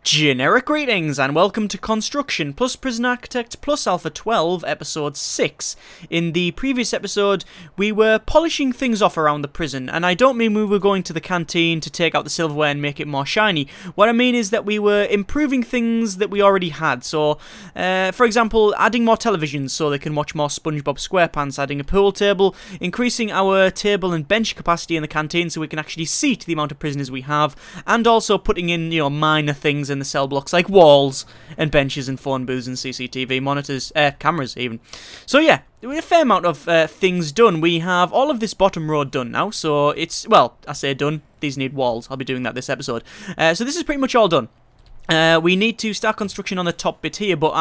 Generic greetings and welcome to Construction plus Prison-Arcitect plus Alpha 12 episode 6. In the previous episode we were polishing things off around the prison, and I don't mean we were going to the canteen to take out the silverware and make it more shiny. What I mean is that we were improving things that we already had. So for example, adding more televisions so they can watch more SpongeBob SquarePants, adding a pool table, increasing our table and bench capacity in the canteen so we can actually seat the amount of prisoners we have, and also putting in, you know, minor things in the cell blocks like walls and benches and phone booths and CCTV monitors, cameras even. So yeah, a fair amount of things done. We have all of this bottom row done now, so it's, well, I say done, these need walls. I'll be doing that this episode. So this is pretty much all done. We need to start construction on the top bit here, but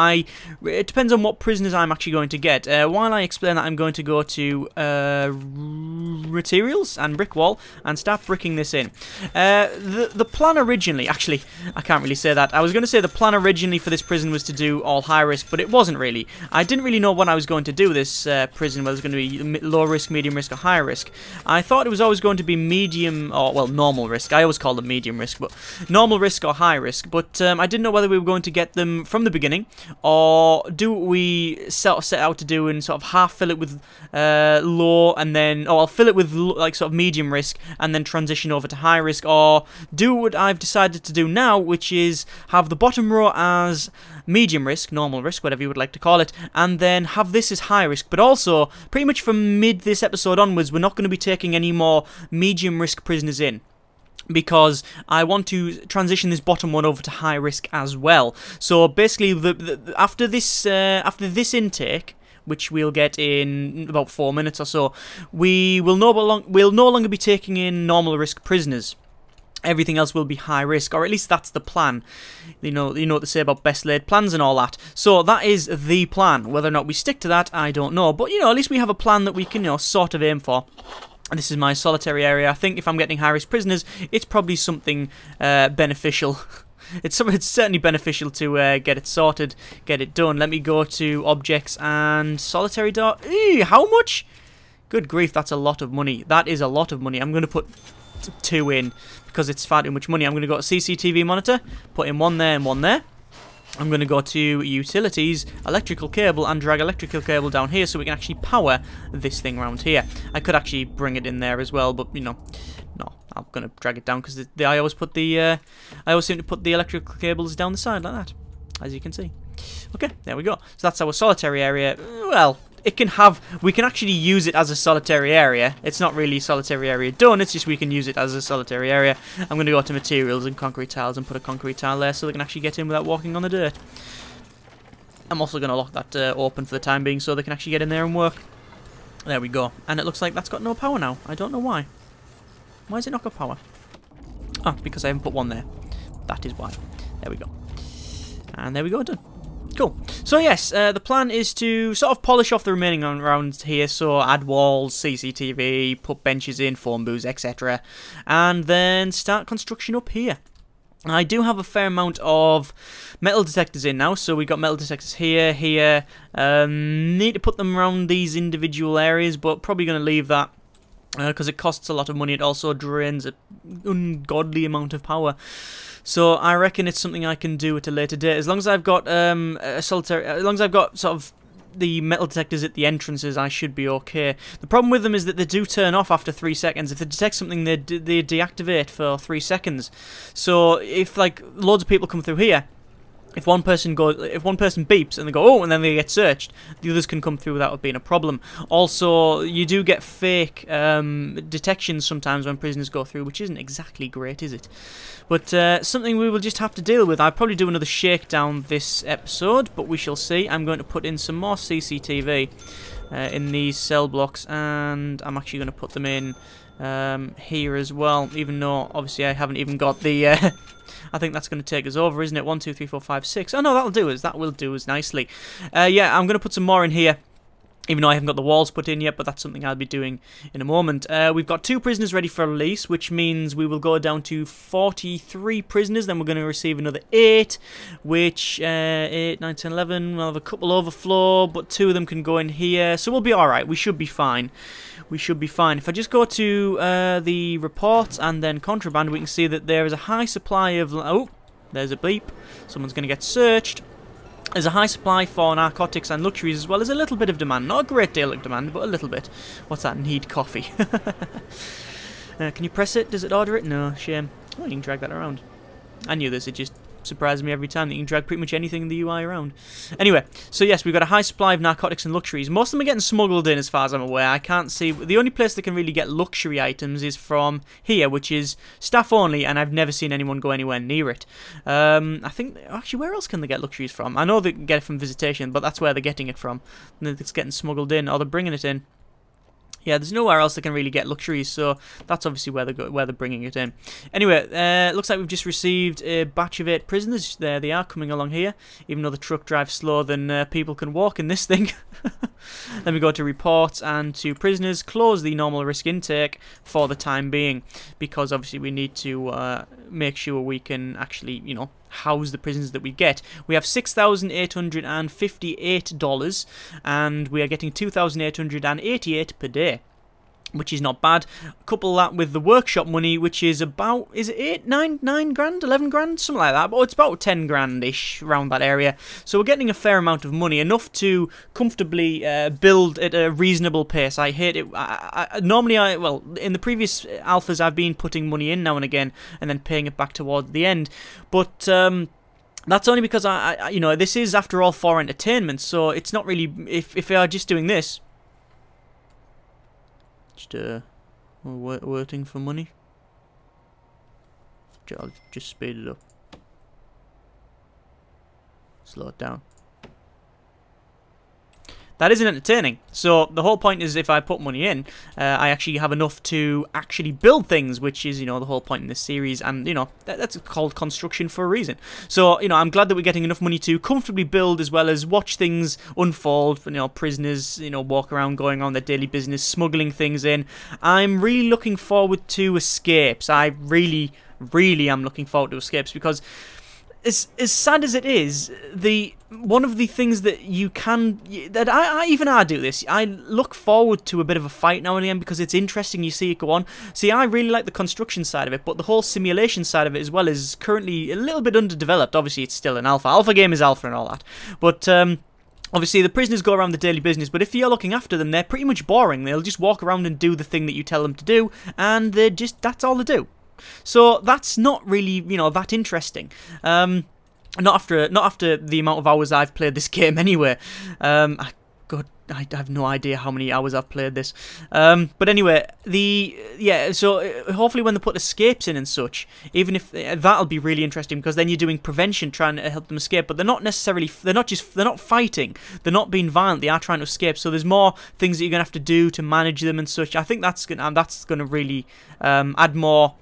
it depends on what prisoners I'm actually going to get. While I explain that, I'm going to go to materials and brick wall and start bricking this in. The plan originally, actually, I can't really say that. I was going to say the plan originally for this prison was to do all high risk, but it wasn't really. I didn't really know what I was going to do this prison, whether it was going to be low risk, medium risk, or high risk. I thought it was always going to be medium, or, well, normal risk. I always call them medium risk, but normal risk or high risk, but I didn't know whether we were going to get them from the beginning, or do what we set out to do and sort of half fill it with low, and then, or I'll fill it with like sort of medium risk and then transition over to high risk, or do what I've decided to do now, which is have the bottom row as medium risk, normal risk, whatever you would like to call it, and then have this as high risk. But also, pretty much from mid this episode onwards, we're not going to be taking any more medium risk prisoners in, because I want to transition this bottom one over to high risk as well. So basically, after this intake, which we'll get in about 4 minutes or so, we'll no longer be taking in normal risk prisoners. Everything else will be high risk, or at least that's the plan. You know what they say about best laid plans and all that. So that is the plan. Whether or not we stick to that, I don't know. But, you know, at least we have a plan that we can, you know, sort of aim for. And this is my solitary area. I think if I'm getting high-risk prisoners, it's probably something beneficial. It's certainly beneficial to get it sorted, get it done. Let me go to objects and solitary door. Ew, how much? Good grief, that's a lot of money. That is a lot of money. I'm going to put 2 in because it's far too much money. I'm going to go to CCTV monitor, put in 1 there and 1 there. I'm going to go to utilities, electrical cable, and drag electrical cable down here so we can actually power this thing around here. I could actually bring it in there as well, but, you know, no, I'm going to drag it down because I always seem to put the electrical cables down the side like that, as you can see. Okay, there we go. So that's our solitary area. Well, we can actually use it as a solitary area. It's not really solitary area done, it's just we can use it as a solitary area. I'm going to go to materials and concrete tiles and put a concrete tile there so they can actually get in without walking on the dirt. I'm also going to lock that open for the time being so they can actually get in there and work. There we go. And it looks like that's got no power now. I don't know why. Why has it not got power? Ah, because I haven't put 1 there. That is why. There we go. And there we go, done. Cool. So yes, the plan is to sort of polish off the remaining around here, so add walls, CCTV, put benches in, phone booths, etc. And then start construction up here. I do have a fair amount of metal detectors in now, so we've got metal detectors here, here. Need to put them around these individual areas, but probably going to leave that because it costs a lot of money. It also drains an ungodly amount of power. So I reckon it's something I can do at a later date. As long as I've got as long as I've got sort of the metal detectors at the entrances, I should be okay. The problem with them is that they do turn off after 3 seconds. If they detect something, they deactivate for 3 seconds. So if like loads of people come through here, if one person beeps and they go, oh, and then they get searched, the others can come through without it being a problem. Also, you do get fake detections sometimes when prisoners go through, which isn't exactly great, is it? But something we will just have to deal with. I'll probably do another shakedown this episode, but we shall see. I'm going to put in some more CCTV in these cell blocks, and I'm actually going to put them in here as well, even though obviously I haven't even got the I think that's going to take us over, isn't it? 1, 2, 3, 4, 5, 6. Oh no, that'll do us. That will do us nicely. Yeah, I'm going to put some more in here, even though I haven't got the walls put in yet, but that's something I'll be doing in a moment. We've got 2 prisoners ready for release, which means we will go down to 43 prisoners. Then we're going to receive another 8, which 8, 9, 10, 11. We'll have a couple overflow, but 2 of them can go in here, so we'll be all right. We should be fine. We should be fine. If I just go to the reports and then contraband, we can see that there is a high supply of... Oh, There's a bleep. Someone's going to get searched. There's a high supply for narcotics and luxuries, as well as a little bit of demand. Not a great deal of demand, but a little bit. What's that? Need coffee. Can you press it? Does it order it? No, shame. Oh, you can drag that around. I knew this. It just surprises me every time that you can drag pretty much anything in the UI around. Anyway, so yes, we've got a high supply of narcotics and luxuries. Most of them are getting smuggled in as far as I'm aware. I can't see... The only place that can really get luxury items is from here, which is staff only, and I've never seen anyone go anywhere near it. I think... Actually, where else can they get luxuries from? I know they can get it from visitation, but that's where they're getting it from. And it's getting smuggled in, or they're bringing it in. Yeah, there's nowhere else they can really get luxuries, so that's obviously where they're bringing it in. Anyway, looks like we've just received a batch of 8 prisoners. There they are, coming along here. Even though the truck drives slower than people can walk in this thing. Then we go to reports and to prisoners. Close the normal risk intake for the time being, because obviously we need to make sure we can actually, you know, house the prisoners that we get. We have $6,858 and we are getting $2,888 per day, which is not bad. Couple that with the workshop money, which is about, is it 9 grand, 11 grand, something like that, but it's about 10 grand-ish around that area. So we're getting a fair amount of money, enough to comfortably build at a reasonable pace. I hate it. Normally, well, in the previous alphas, I've been putting money in now and again, and then paying it back towards the end. But that's only because you know, this is after all for entertainment. So it's not really, if we are just doing this. Just waiting for money. I'll just speed it up. Slow it down. That isn't entertaining. So the whole point is, if I put money in, I actually have enough to actually build things, which is, you know, the whole point in this series. And, you know, that's called construction for a reason. So, you know, I'm glad that we're getting enough money to comfortably build, as well as watch things unfold. You know, prisoners, you know, walk around, going on their daily business, smuggling things in. I'm really looking forward to escapes. I really am looking forward to escapes, because as sad as it is, one of the things that you can, that I do this, I look forward to a bit of a fight now and again, because it's interesting, you see it go on. See, I really like the construction side of it, but the whole simulation side of it as well is currently a little bit underdeveloped. Obviously, it's still an alpha. Alpha game is alpha and all that. But obviously, the prisoners go around the daily business, but if you're looking after them, they're pretty much boring. They'll just walk around and do the thing that you tell them to do, and that's all they do. So that's not really, you know, that interesting. Not after the amount of hours I've played this game anyway. God, I have no idea how many hours I've played this. But anyway, so hopefully when they put escapes in and such, even if that'll be really interesting, because then you're doing prevention, trying to help them escape. But they're not necessarily, they're not fighting, they're not being violent, they are trying to escape. So there's more things that you're gonna have to do to manage them and such. I think that's gonna really add more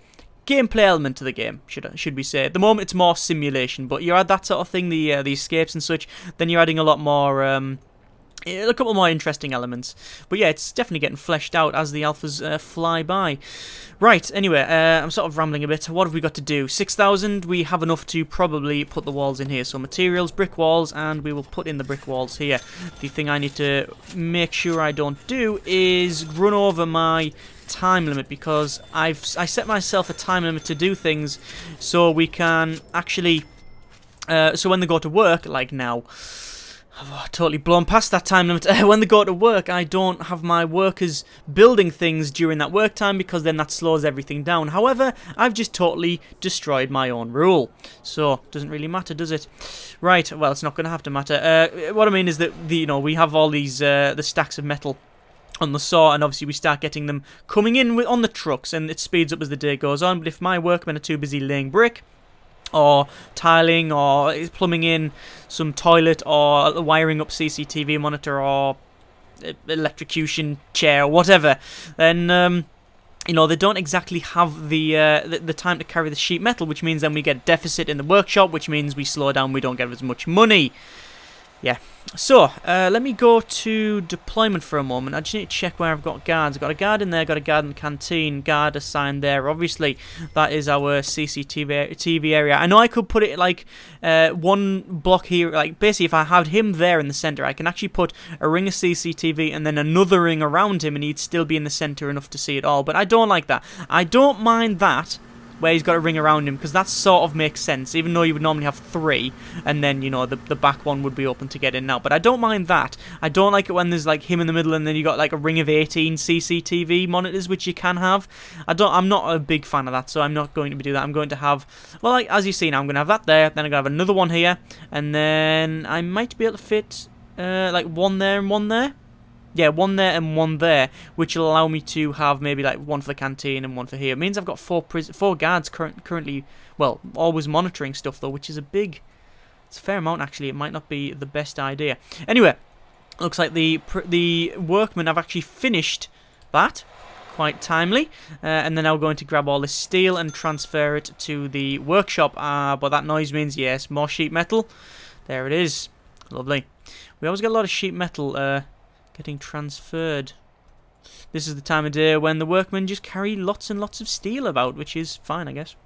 gameplay element to the game, should we say. At the moment it's more simulation, but you add that sort of thing, the escapes and such, then you're adding a lot more, a couple more interesting elements. But yeah, it's definitely getting fleshed out as the alphas fly by. Right, anyway, I'm sort of rambling a bit. What have we got to do? 6,000, we have enough to probably put the walls in here. So materials, brick walls, and we will put in the brick walls here. The thing I need to make sure I don't do is run over my time limit, because I set myself a time limit to do things, so we can actually, so when they go to work, like now, I've totally blown past that time limit. When they go to work, I don't have my workers building things during that work time, because then that slows everything down. However, I've just totally destroyed my own rule, so it doesn't really matter, does it? Right, well, it's not going to have to matter. What I mean is that you know, we have all these the stacks of metal on the saw, and obviously we start getting them coming in on the trucks, and it speeds up as the day goes on. But if my workmen are too busy laying brick, or tiling, or plumbing in some toilet, or wiring up CCTV monitor, or electrocution chair, or whatever, then you know, they don't exactly have the time to carry the sheet metal, which means then we get deficit in the workshop, which means we slow down, we don't get as much money. Yeah, so let me go to deployment for a moment. I just need to check where I've got guards. I've got a guard in there, got a guard in the canteen, guard assigned there. Obviously, that is our CCTV area. I know I could put it like one block here. Like, basically, if I had him there in the center, I can actually put a ring of CCTV and then another ring around him, and he'd still be in the center enough to see it all. But I don't like that. I don't mind that, where he's got a ring around him, because that sort of makes sense, even though you would normally have 3, and then, you know, the back one would be open to get in now. But I don't mind that. I don't like it when there's, like, him in the middle, and then you got, like, a ring of 18 CCTV monitors, which you can have. I'm not a big fan of that, so I'm not going to do that. I'm going to have, well, like, as you see now, I'm going to have that there, then I'm going to have another one here, and then I might be able to fit, like, one there and one there. Yeah, one there and one there, which will allow me to have maybe like one for the canteen and one for here. It means I've got 4 guards currently, well, always monitoring stuff though, which is it's a fair amount actually. It might not be the best idea. Anyway, looks like the workmen have actually finished that quite timely, and they're now going to grab all this steel and transfer it to the workshop. But that noise means yes, more sheet metal. There it is, lovely. We always get a lot of sheet metal. Getting transferred. This is the time of day when the workmen just carry lots and lots of steel about, which is fine, I guess.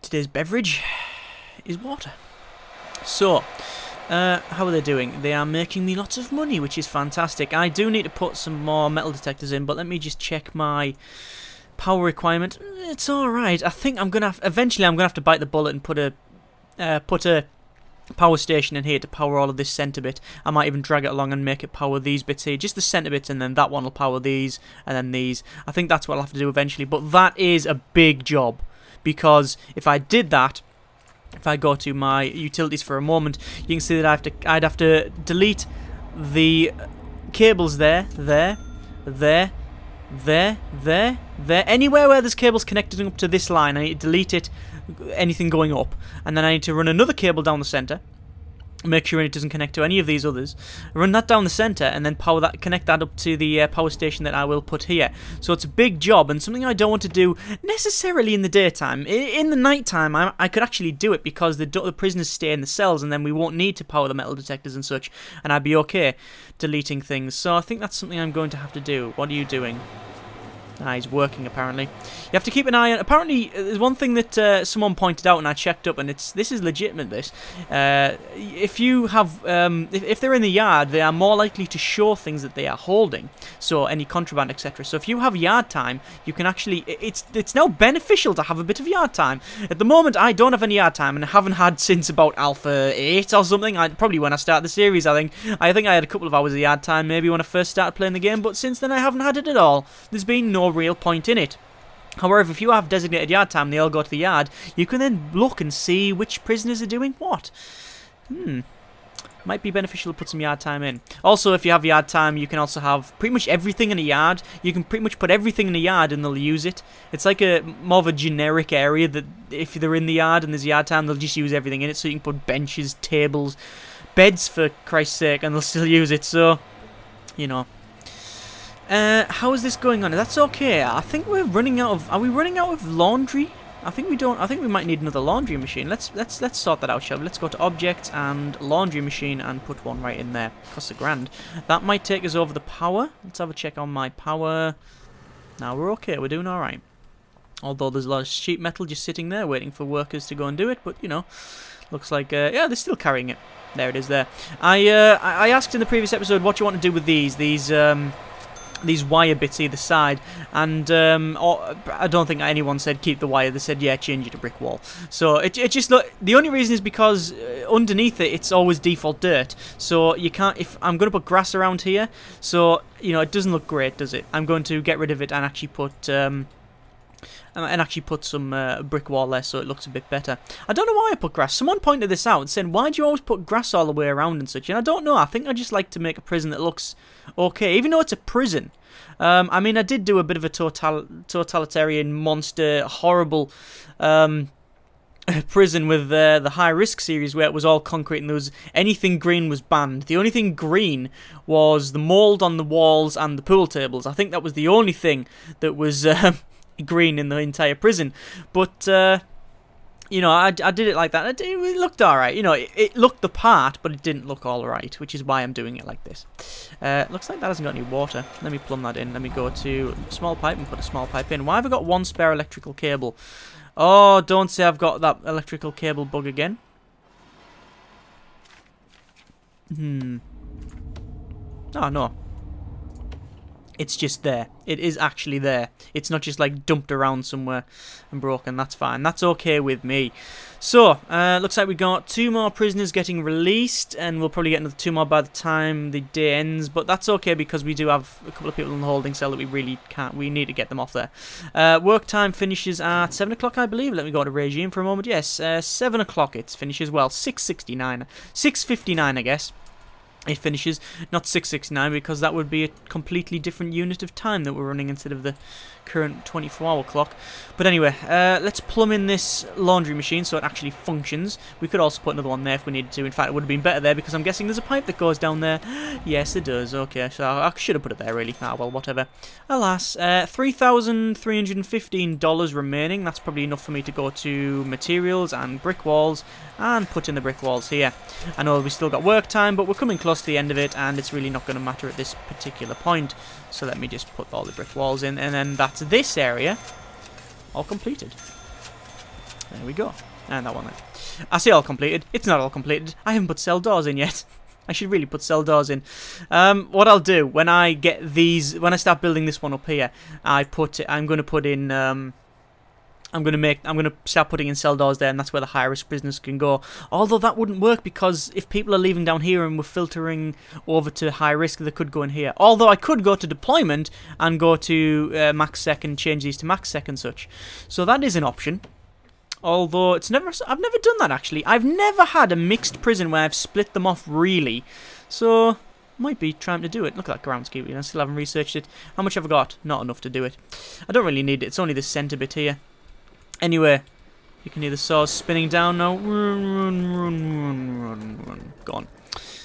Today's beverage is water. So, how are they doing? They are making me lots of money, which is fantastic. I do need to put some more metal detectors in, but let me just check my power requirement. It's alright. I think I'm gonna eventually I'm gonna have to bite the bullet and put a power station in here to power all of this centre bit. I might even drag it along and make it power these bits here, just the centre bits, and then that one will power these, and then these. I think that's what I'll have to do eventually, but that is a big job, because if I did that, if I go to my utilities for a moment, you can see that I'd have to delete the cables there, anywhere where there's cables connected up to this line, I need to delete it, anything going up, and then I need to run another cable down the centre, make sure it doesn't connect to any of these others, run that down the centre, and then connect that up to the power station that I will put here. So it's a big job, and something I don't want to do necessarily in the daytime. In the night time, I could actually do it, because the prisoners stay in the cells, and then we won't need to power the metal detectors and such, and I'd be okay deleting things. So I think that's something I'm going to have to do. What are you doing? Ah, he's working apparently. You have to keep an eye on. Apparently, there's one thing that someone pointed out, and I checked up, and this is legitimate. This, if you have, if they're in the yard, they are more likely to show things that they are holding. So any contraband, etc. So if you have yard time, you can actually. It's now beneficial to have a bit of yard time. At the moment, I don't have any yard time, and I haven't had since about Alpha 8 or something. Probably when I started the series, I think I had a couple of hours of yard time, maybe when I first started playing the game. But since then, I haven't had it at all. There's been no real point in it. However, if you have designated yard time, they all go to the yard, you can then look and see which prisoners are doing what. Might be beneficial to put some yard time in. Also, if you have yard time, you can also have pretty much everything in a yard. You can pretty much put everything in a yard and they'll use it. It's like more of a generic area that if they're in the yard and there's yard time, they'll just use everything in it. So you can put benches, tables, beds for Christ's sake, and they'll still use it. So, you know. How is this going on? That's okay. I think we're running out of. Are we running out of laundry? I think we don't. I think we might need another laundry machine. Let's sort that out, shall we? Let's go to objects and laundry machine and put one right in there. Costs $1,000. That might take us over the power. Let's have a check on my power. Now we're okay. We're doing all right. Although there's a lot of sheet metal just sitting there waiting for workers to go and do it. But you know, looks like yeah, they're still carrying it. There it is. There. I asked in the previous episode what you want to do with these wire bits either side, and I don't think anyone said keep the wire. They said yeah, change it to brick wall. So it just look. The only reason is because underneath it, it's always default dirt. So you can't. If I'm going to put grass around here, so you know it doesn't look great, does it? I'm going to get rid of it and actually put some brick wall there, so it looks a bit better. I don't know why I put grass. Someone pointed this out and said, why do you always put grass all the way around and such? And I don't know. I think I just like to make a prison that looks okay, even though it's a prison. I mean, I did do a bit of a totalitarian, monster, horrible prison with the High Risk series, where it was all concrete and there was anything green was banned. The only thing green was the mould on the walls and the pool tables. I think that was the only thing that was green in the entire prison. But you know, I did it like that. It looked alright. You know, it looked the part, but it didn't look alright, which is why I'm doing it like this. Looks like that hasn't got any water. Let me plumb that in. Let me go to small pipe and put a small pipe in. Why have I got one spare electrical cable? Oh, don't say I've got that electrical cable bug again. Oh, no. It's just there. It is actually there. It's not just like dumped around somewhere and broken. That's fine. That's okay with me. So, looks like we got 2 more prisoners getting released, and we'll probably get another 2 more by the time the day ends, but that's okay because we do have a couple of people in the holding cell that we really can't, we need to get them off there. Work time finishes at 7 o'clock, I believe. Let me go to regime for a moment. Yes, 7 o'clock it finishes. Well, 6:59, I guess. It finishes, not 6:69, because that would be a completely different unit of time that we're running instead of the current 24-hour clock. But anyway, let's plumb in this laundry machine so it actually functions. We could also put another one there if we needed to. In fact, it would have been better there because I'm guessing there's a pipe that goes down there. Yes, it does. Okay, so I should have put it there, really. Ah, well, whatever. Alas, $3,315 remaining. That's probably enough for me to go to materials and brick walls and put in the brick walls here. I know we still got work time, but we're coming close to the end of it, and it's really not going to matter at this particular point. So let me just put all the brick walls in, and then that's this area all completed. There we go. And that one there. I say all completed. It's not all completed. I haven't put cell doors in yet. I should really put cell doors in. What I'll do when I get these, when I start building this one up here, I'm going to put in. I'm going to start putting in cell doors there, and that's where the high-risk prisoners can go. Although that wouldn't work, because if people are leaving down here and we're filtering over to high-risk, they could go in here. Although I could go to deployment and go to max sec and change these to max sec and such. So that is an option. Although I've never done that, actually. I've never had a mixed prison where I've split them off, really. So might be trying to do it. Look at that groundskeeper. I still haven't researched it. How much have I got? Not enough to do it. I don't really need it. It's only the centre bit here. Anyway, you can hear the saws spinning down now. Run. Gone.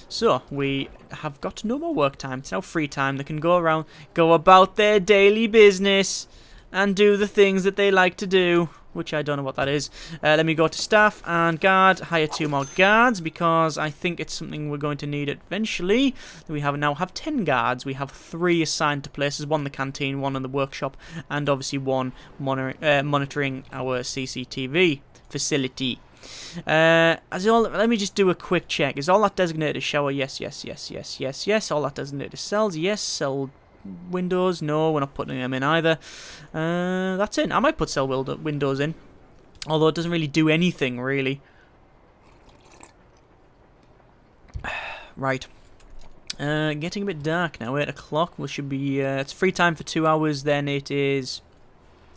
So, we have got no more work time. It's now free time. They can go around, go about their daily business, and do the things that they like to do, which I don't know what that is. Let me go to staff and guard, hire 2 more guards, because I think it's something we're going to need eventually. We now have 10 guards. We have 3 assigned to places, 1 in the canteen, 1 in the workshop, and obviously 1 monitoring our CCTV facility. Let me just do a quick check. Is all that designated as shower? Yes. All that designated as cells? Yes. Cell windows? No, we're not putting them in either. That's in. I might put cell windows in, although it doesn't really do anything, really. Right. Getting a bit dark now. 8 o'clock. We should be. It's free time for 2 hours. Then it is.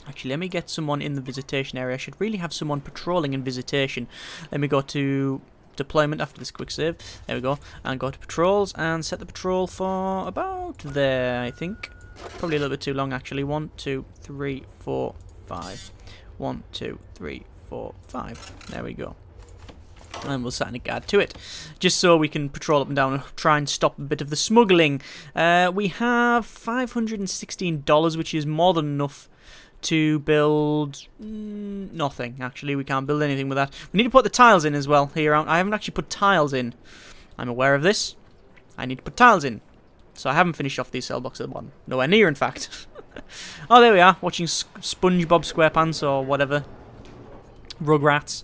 Actually, let me get someone in the visitation area. I should really have someone patrolling in visitation. Let me go to deployment after this quick save. There we go. And go to patrols and set the patrol for about there, I think. Probably a little bit too long, actually. 1, 2, 3, 4, 5. 1, 2, 3, 4, 5. There we go. And we'll assign a guard to it, just so we can patrol up and down and try and stop a bit of the smuggling. We have $516, which is more than enough to build nothing. Actually, we can't build anything with that. We need to put the tiles in as well here. I haven't actually put tiles in. I'm aware of this. I need to put tiles in. So I haven't finished off these cell blocks at the bottom. Nowhere near, in fact. Oh, there we are, watching SpongeBob SquarePants or whatever. Rugrats.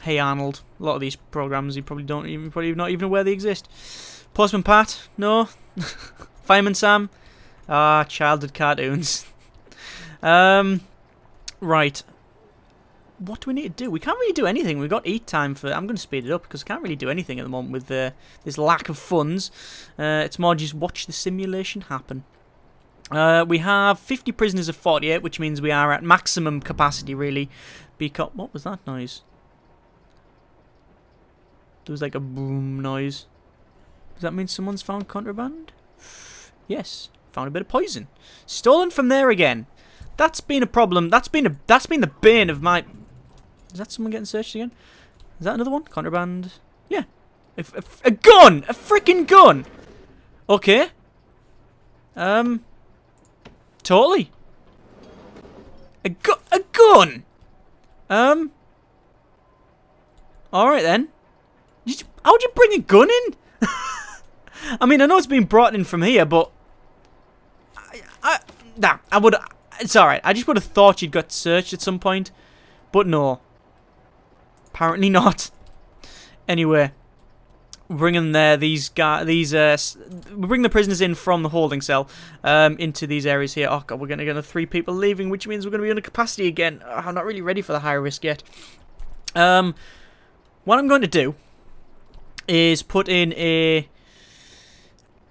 Hey Arnold. A lot of these programs you probably not even aware they exist. Postman Pat? No. Fireman Sam? Ah, childhood cartoons. Right. What do we need to do? We can't really do anything. We've got eat time for. I'm going to speed it up because I can't really do anything at the moment with this lack of funds. It's more just watch the simulation happen. We have 50 prisoners of 48, which means we are at maximum capacity, really. Because what was that noise? There was like a boom noise. Does that mean someone's found contraband? Yes, found a bit of poison. Stolen from there again. That's been a problem. That's been the bane of my. Is that someone getting searched again? Is that another one? Contraband. Yeah. A gun! A freaking gun! Okay. Totally. A gun! Alright then. How'd you bring a gun in? I mean, I know it's been brought in from here, but I would. It's alright. I just would have thought you'd got searched at some point, but no. Apparently not. Anyway, bring them there. We bring the prisoners in from the holding cell into these areas here. Oh god, we're going to get 3 people leaving, which means we're going to be under capacity again. I'm not really ready for the high risk yet. What I'm going to do is put in a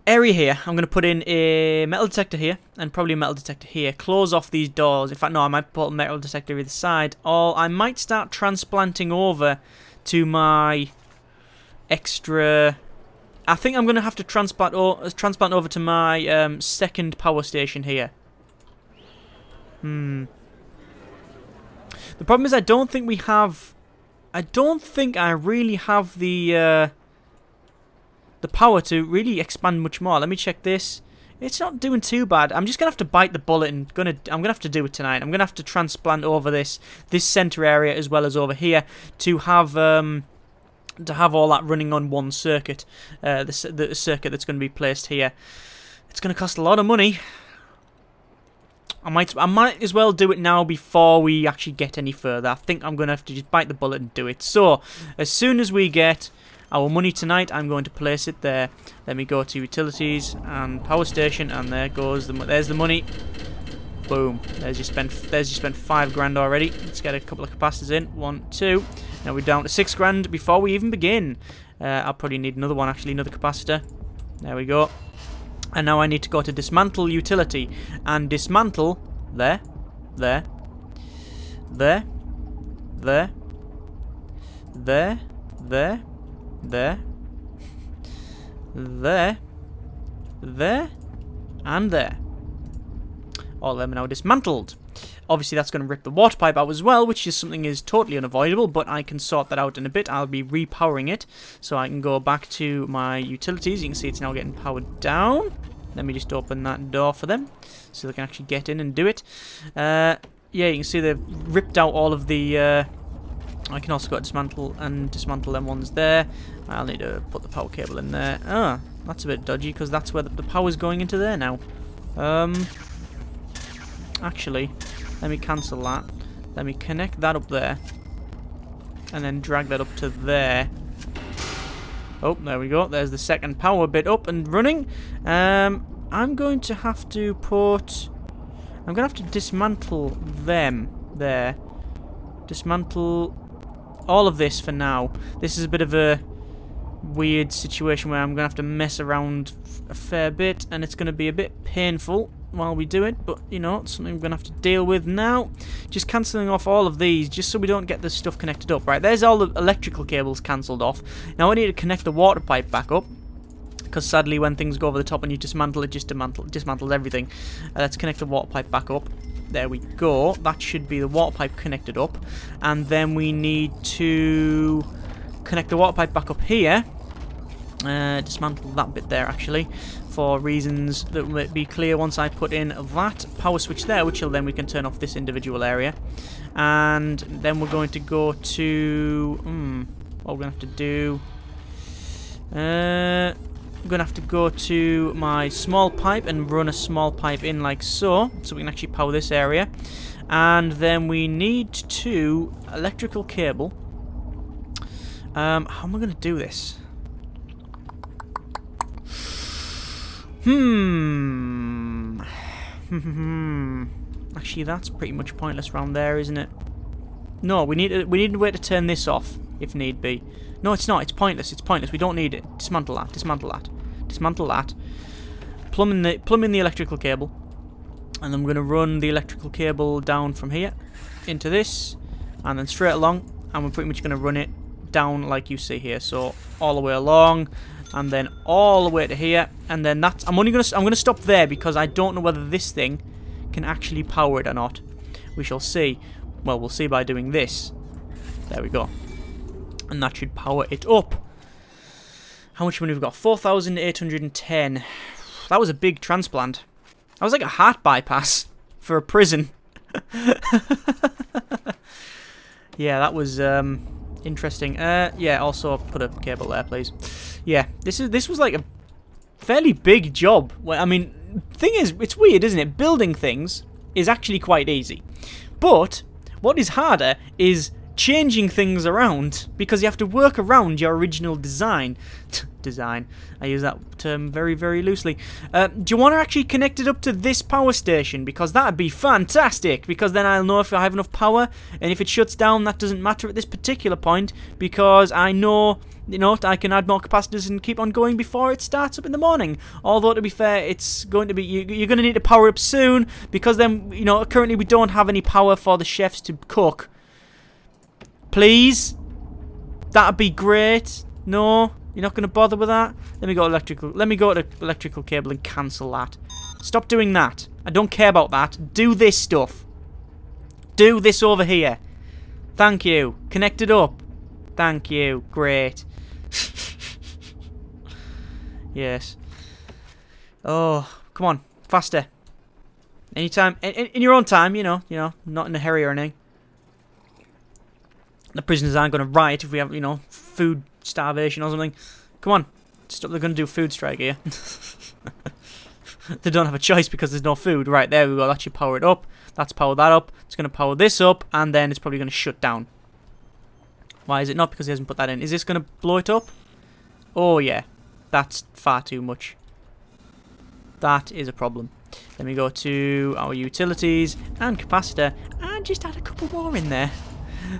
area here. I'm going to put in a metal detector here and probably a metal detector here. Close off these doors. In fact, no, I might put a metal detector either side, or I might start transplanting over to my extra. I think I'm going to have to transplant over to my second power station here. The problem is I don't think I really have the power to really expand much more. Let me check this. It's not doing too bad. I'm just gonna have to bite the bullet and I'm gonna have to do it tonight. I'm gonna have to transplant over this center area as well as over here to have all that running on one circuit. The circuit that's going to be placed here. It's going to cost a lot of money. I might as well do it now before we actually get any further. I think I'm going to have to just bite the bullet and do it. So, as soon as we get our money tonight, I'm going to place it there. Let me go to utilities and power station, and there's the money. Boom. There's you spent 5 grand already. Let's get a couple of capacitors in. 1, 2. Now we're down to 6 grand before we even begin. I'll probably need another one, actually, another capacitor. There we go. And now I need to go to dismantle utility and dismantle there, there, there, there, there, there, there, there, there, and there. All of them are now dismantled. Obviously that's going to rip the water pipe out as well, which is something is totally unavoidable, but I can sort that out in a bit. I'll be repowering it, so I can go back to my utilities. You can see it's now getting powered down. Let me just open that door for them, so they can actually get in and do it. Yeah, you can see they've ripped out all of the... I can also go to dismantle them ones there. I'll need to put the power cable in there. Ah, that's a bit dodgy, because that's where the power's going into there now. Actually, let me cancel that. Let me connect that up there. And then drag that up to there. Oh, there we go. There's the second power bit up and running. I'm going to have to put... I'm going to have to dismantle them there. Dismantle all of this for now. This is a bit of a weird situation where I'm going to have to mess around a fair bit, and it's going to be a bit painful while we do it, but you know, it's something we're going to have to deal with now. Just cancelling off all of these just so we don't get this stuff connected up. Right, there's all the electrical cables cancelled off. Now I need to connect the water pipe back up, because sadly when things go over the top and you dismantle it, just dismantles everything. Let's connect the water pipe back up. There we go. That should be the water pipe connected up. And then we need to connect the water pipe back up here. Dismantle that bit there, actually, for reasons that will be clear once I put in that power switch there, which will then we can turn off this individual area. And then we're going to go to... what we're going to have to do... I'm going to have to go to my small pipe and run a small pipe in like so we can actually power this area. And then we need to electrical cable. How am I going to do this? Actually, that's pretty much pointless round there, isn't it? No, we need a way to turn this off if need be. No, it's not. It's pointless. It's pointless. We don't need it. Dismantle that. Dismantle that. Dismantle that. Plumb in the electrical cable, and then we're going to run the electrical cable down from here into this, and then straight along, and we're pretty much going to run it down like you see here. So all the way along, and then all the way to here, and then that's. I'm going to stop there because I don't know whether this thing can actually power it or not. We shall see. Well, we'll see by doing this. There we go. And that should power it up. How much money have we got? 4,810. That was a big transplant. That was like a heart bypass for a prison. Yeah, that was interesting. Yeah, also put a cable there, please. Yeah, this was like a fairly big job. Well, I mean, thing is, it's weird, isn't it? Building things is actually quite easy. But what is harder is changing things around because you have to work around your original design. I use that term very, very loosely. Do you want to actually connect it up to this power station? Because that would be fantastic, because then I'll know if I have enough power, and if it shuts down, that doesn't matter at this particular point, because I know, you know, I can add more capacitors and keep on going before it starts up in the morning. Although, to be fair, it's going to be, you're going to need to power up soon, because then, you know, currently we don't have any power for the chefs to cook. Please? That'd be great. No? You're not going to bother with that? Let me go to electrical cable and cancel that. Stop doing that. I don't care about that. Do this stuff. Do this over here. Thank you. Connect it up. Thank you. Great. Yes. Oh, come on. Faster. Anytime. In your own time, you know, not in a hurry or anything. The prisoners aren't going to riot if we have, you know, food starvation or something. Come on. Stop, they're going to do a food strike here. They don't have a choice because there's no food. Right, there we go. That should power it up. That's powered that up. It's going to power this up, and then it's probably going to shut down. Why is it not? Because he hasn't put that in. Is this going to blow it up? Oh, yeah. That's far too much. That is a problem. Let me go to our utilities and capacitor, and just add a couple more in there.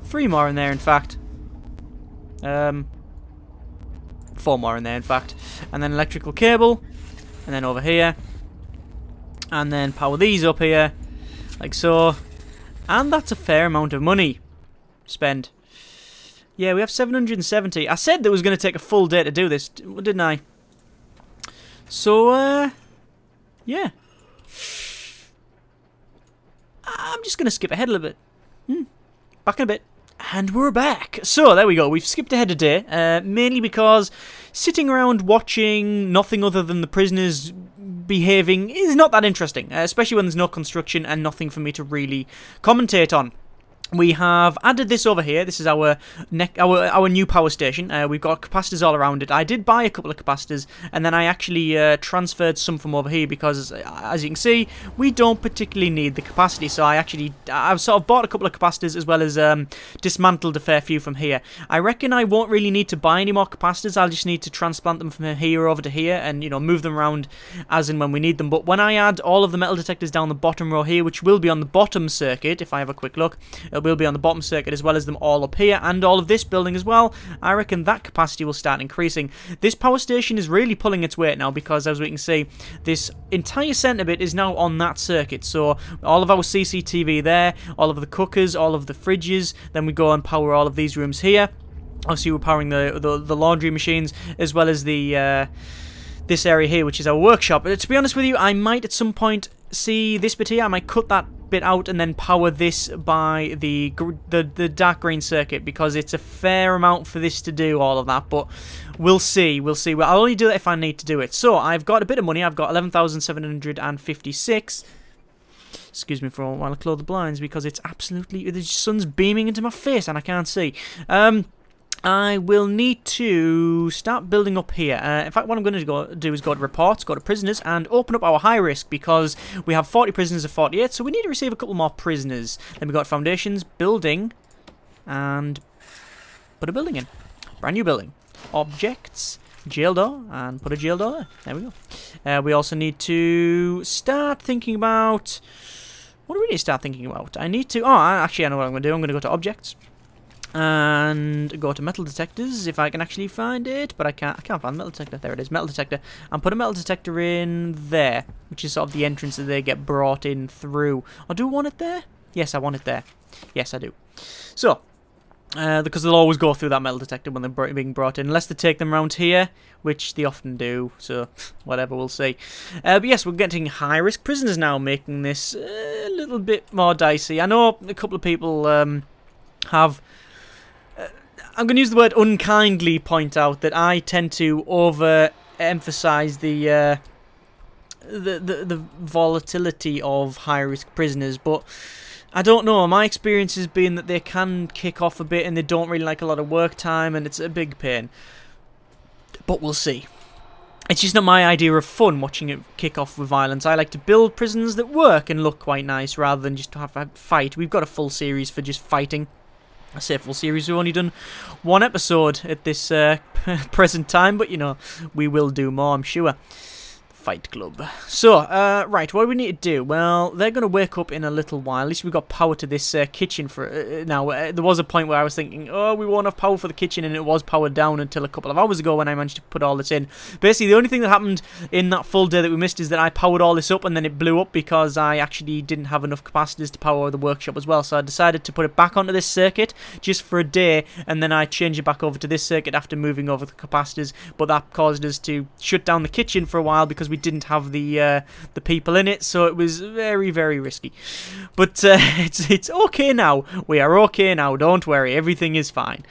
3 more in there, in fact. 4 more in there, in fact. And then electrical cable. And then over here. And then power these up here. Like so. And that's a fair amount of money. Spend. Yeah, we have 770. I said that it was going to take a full day to do this, didn't I? So, yeah. I'm just going to skip ahead a little bit. Back in a bit. And we're back. So, there we go. We've skipped ahead a day, mainly because sitting around watching nothing other than the prisoners behaving is not that interesting, especially when there's no construction and nothing for me to really commentate on. We have added this over here. This is our new power station. We've got capacitors all around it. I did buy a couple of capacitors, and then I actually transferred some from over here because, as you can see, we don't particularly need the capacity. So I've sort of bought a couple of capacitors as well as dismantled a fair few from here. I reckon I won't really need to buy any more capacitors. I'll just need to transplant them from here over to here, and move them around as and when we need them. But when I add all of the metal detectors down the bottom row here, which will be on the bottom circuit, if I have a quick look. It will be on the bottom circuit as well as them all up here and all of this building as well. I reckon that capacity will start increasing. This power station is really pulling its weight now because, as we can see, this entire centre bit is now on that circuit. So all of our CCTV there, all of the cookers, all of the fridges, then we go and power all of these rooms here. Obviously we're powering the laundry machines as well as the this area here, which is our workshop. But to be honest with you, I might at some point see this bit here. I might cut that bit out and then power this by the dark green circuit because it's a fair amount for this to do all of that, but we'll see. Well, I'll only do that if I need to do it. So I've got a bit of money. I've got 11,756. Excuse me for a while I close the blinds because it's absolutely, the sun's beaming into my face and I can't see. I will need to start building up here. In fact, what I'm going to do is go to reports, go to prisoners, and open up our high risk because we have 40 prisoners of 48, so we need to receive a couple more prisoners. Then we got foundations, building, and put a building in. Brand new building. Objects, jail door, and put a jail door there. There we go. We also need to start thinking about... What do we need to start thinking about? I need to... Oh, actually, I know what I'm going to do. I'm going to go to objects. And go to metal detectors if I can actually find it, but I can't find the metal detector. There it is, metal detector, and put a metal detector in there, which is sort of the entrance that they get brought in through. Or do I want it there? Yes, I want it there. Yes, I do. So, because they'll always go through that metal detector when they're being brought in, unless they take them around here, which they often do, so whatever, we'll see. But yes, we're getting high-risk prisoners now, making this a little bit more dicey. I know a couple of people have... I'm going to use the word unkindly point out that I tend to over-emphasize the volatility of high-risk prisoners, but I don't know. My experience has been that they can kick off a bit and they don't really like a lot of work time and it's a big pain. But we'll see. It's just not my idea of fun watching it kick off with violence. I like to build prisons that work and look quite nice rather than just have a fight. We've got a full series for just fighting. I say full series, we've only done one episode at this present time, but you know, we will do more, I'm sure. Fight Club. So, right, what do we need to do? Well, they're going to wake up in a little while. At least we've got power to this kitchen for now. There was a point where I was thinking, oh, we won't have power for the kitchen, and it was powered down until a couple of hours ago when I managed to put all this in. Basically, the only thing that happened in that full day that we missed is that I powered all this up, and then it blew up because I actually didn't have enough capacitors to power the workshop as well. So I decided to put it back onto this circuit just for a day, and then I changed it back over to this circuit after moving over the capacitors. But that caused us to shut down the kitchen for a while because we didn't have the people in it, so it was very, very risky. But it's okay now. We are okay now. Don't worry. Everything is fine.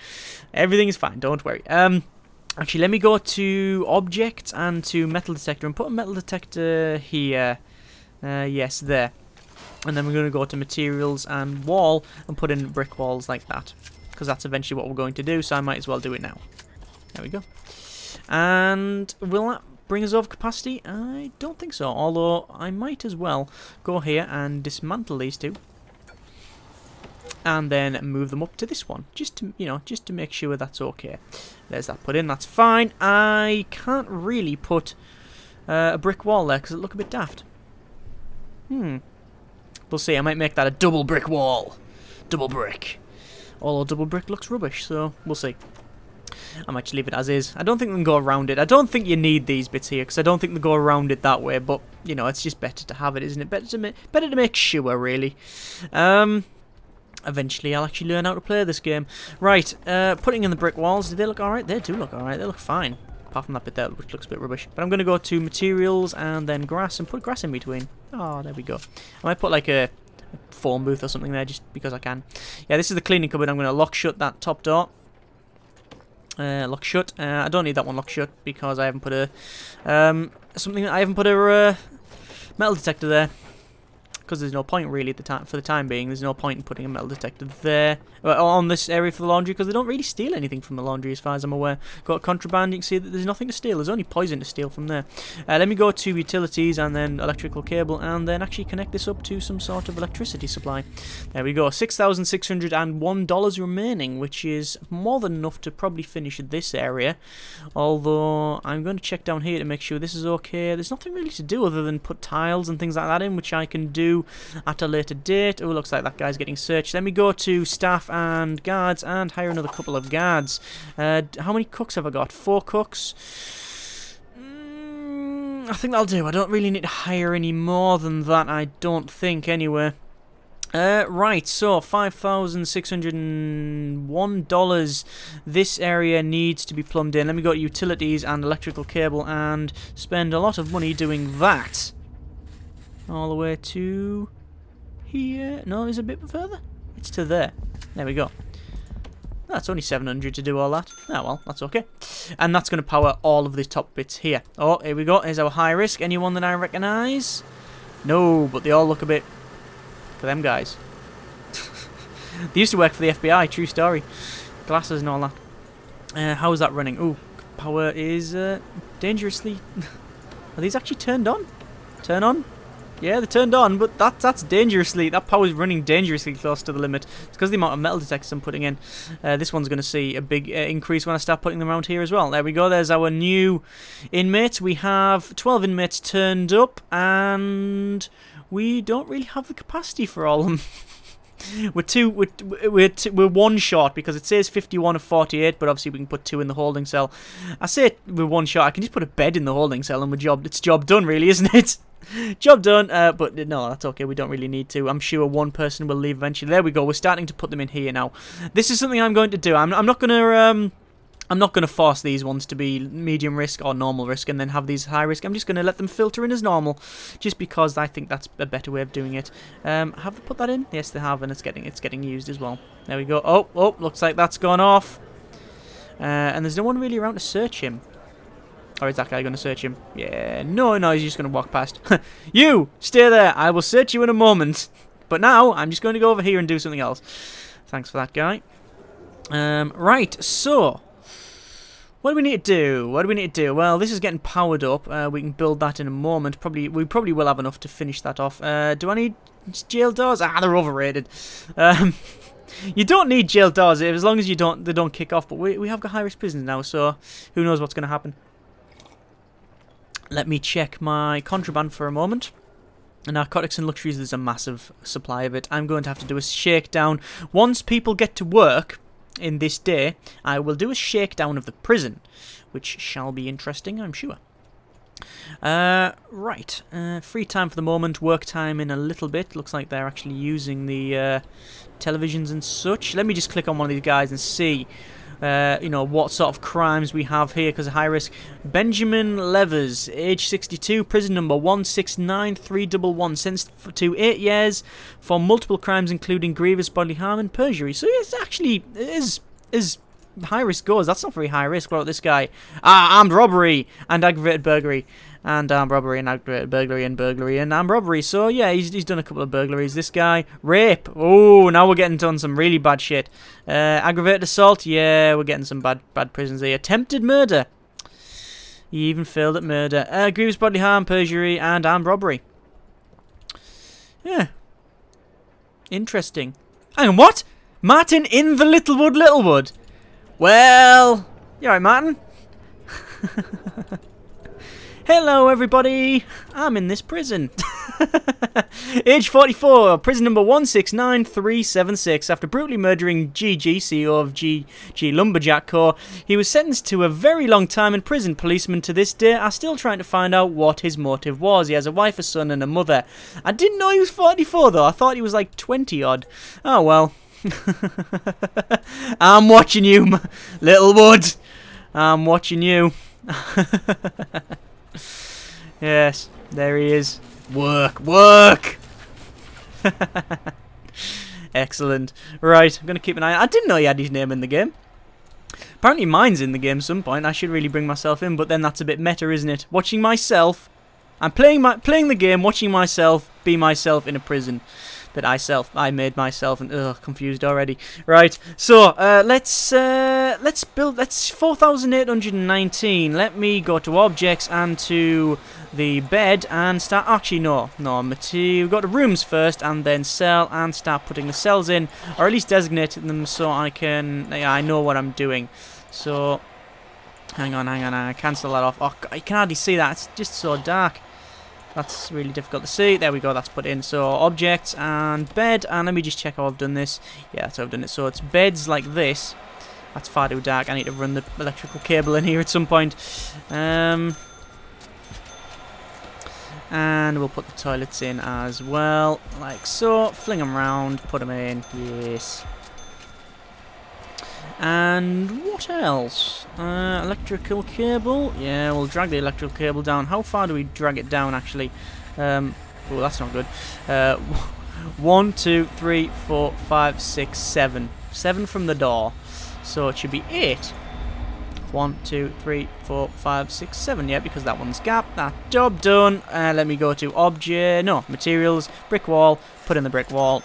Everything is fine. Don't worry. Actually, let me go to objects and to metal detector and put a metal detector here. Yes, there. And then we're going to go to materials and wall and put in brick walls like that, because that's eventually what we're going to do. So I might as well do it now. There we go. And will that bring us over capacity? I don't think so, although I might as well go here and dismantle these two and then move them up to this one, just to, you know, just to make sure that's okay. There's that put in, that's fine. I can't really put a brick wall there because it look a bit daft. We'll see. I might make that a double brick wall. Double brick. Although double brick looks rubbish, so we'll see. I might just leave it as is. I don't think we can go around it. I don't think you need these bits here, because I don't think they go around it that way. But, you know, it's just better to have it, isn't it? Better to make sure, really. Eventually, I'll actually learn how to play this game. Right, putting in the brick walls. Do they look alright? They do look alright. They look fine. Apart from that bit there, which looks a bit rubbish. But I'm going to go to materials and then grass and put grass in between. Oh, there we go. I might put like a phone booth or something there just because I can. Yeah, this is the cleaning cupboard. I'm going to lock shut that top door. Lock shut. I don't need that one locked shut because I haven't put a metal detector there. Because there's no point really at the time. For the time being, there's no point in putting a metal detector there on this area for the laundry, because they don't really steal anything from the laundry as far as I'm aware. Got contraband. You can see that there's nothing to steal. There's only poison to steal from there. Let me go to utilities and then electrical cable, and then actually connect this up to some sort of electricity supply. There we go. $6,601 remaining, which is more than enough to probably finish this area. Although I'm going to check down here to make sure this is okay. There's nothing really to do other than put tiles and things like that in, which I can do at a later date. Oh, looks like that guy's getting searched. Let me go to staff and guards and hire another couple of guards. How many cooks have I got? 4 cooks. I think that'll do. I don't really need to hire any more than that, I don't think, anyway. Right, so $5,601. This area needs to be plumbed in. Let me go to utilities and electrical cable and spend a lot of money doing that. All the way to here. No, is it a bit further? It's to there. There we go. That's only 700 to do all that. Oh well, that's okay. And that's going to power all of the top bits here. Oh, here we go. Here's our high risk. Anyone that I recognise? No, but they all look a bit... Look at them guys. They used to work for the FBI, true story. Glasses and all that. How is that running? Ooh, power is dangerously... Are these actually turned on? Turn on? Yeah, they're turned on, but that's dangerously... That power's running dangerously close to the limit. It's because of the amount of metal detectors I'm putting in. This one's going to see a big increase when I start putting them around here as well. There we go, there's our new inmates. We have 12 inmates turned up, and we don't really have the capacity for all of them. We're one short because it says 51 of 48, but obviously we can put 2 in the holding cell. I say we're one short. I can just put a bed in the holding cell and it's job done, really, isn't it? Job done. But no, that's okay. We don't really need to. I'm sure one person will leave eventually. There we go. We're starting to put them in here now. This is something I'm going to do. I'm not going to force these ones to be medium risk or normal risk and then have these high risk. I'm just going to let them filter in as normal, just because I think that's a better way of doing it. Have they put that in? Yes, they have, and it's getting used as well. There we go. Oh, looks like that's gone off. And there's no one really around to search him. Or is that guy going to search him? Yeah, no, he's just going to walk past. You, stay there. I will search you in a moment. But now, I'm just going to go over here and do something else. Thanks for that, guy. Right, so... What do we need to do? Well, this is getting powered up. We can build that in a moment. We probably will have enough to finish that off. Do I need jail doors? Ah, they're overrated. You don't need jail doors as long as they don't kick off. But we have got high-risk prisons now, so who knows what's going to happen. Let me check my contraband for a moment. Narcotics and luxuries, there's a massive supply of it. I'm going to have to do a shakedown. Once people get to work in this day, I will do a shakedown of the prison, which shall be interesting, I'm sure. Right. Free time for the moment, work time in a little bit. Looks like they're actually using the televisions and such. Let me just click on one of these guys and see you know, what sort of crimes we have here because of high risk. Benjamin Levers, age 62, prison number 169311, sentenced to 8 years for multiple crimes including grievous bodily harm and perjury. So it's actually is high risk goes. That's not very high risk. What about this guy? Armed robbery and aggravated burglary. And armed robbery and aggravated burglary and armed robbery. So yeah, he's done a couple of burglaries. This guy, rape. Oh, now we're getting on some really bad shit. Aggravated assault. Yeah, we're getting some bad prisons here. Attempted murder. He even failed at murder. Grievous bodily harm, perjury, and armed robbery. Yeah. Interesting. Hang on, what? Martin in the Littlewood. Well, you alright, Martin? Hello, everybody. I'm in this prison. Age 44, prison number 169376. After brutally murdering GG, CEO of GG Lumberjack Corps, he was sentenced to a very long time in prison. Policemen to this day are still trying to find out what his motive was. He has a wife, a son, and a mother. I didn't know he was 44, though. I thought he was like 20-odd. Oh, well. I'm watching you, Littlewood. I'm watching you. Yes, there he is. Work. Excellent. Right, I'm going to keep an eye. I didn't know he had his name in the game. Apparently mine's in the game at some point. I should really bring myself in, but then that's a bit meta, isn't it? Watching myself. I'm playing the game, watching myself be myself in a prison that I made myself, and confused already. Right, so let's build. That's 4,819. Let me go to objects and to the bed and start. Actually, no, material. Go to rooms first and then cell and start putting the cells in, or at least designate them so I can. Yeah, I know what I'm doing. So, hang on. I cancel that off. Oh, I can hardly see that. It's just so dark. That's really difficult to see. There we go, that's put in. So, objects and bed. And let me just check how I've done this. Yeah, that's how I've done it. So, it's beds like this. That's far too dark. I need to run the electrical cable in here at some point. And we'll put the toilets in as well. Like so. Fling them round. Put them in. Yes. And what else? Electrical cable. Yeah, we'll drag the electrical cable down. How far do we drag it down, actually? Oh, that's not good. 1, 2, 3, 4, 5, 6, 7. 7 from the door. So it should be 8. 1, 2, 3, 4, 5, 6, 7. Yeah, because that one's gap. That job done. Let me go to materials, brick wall. Put in the brick wall.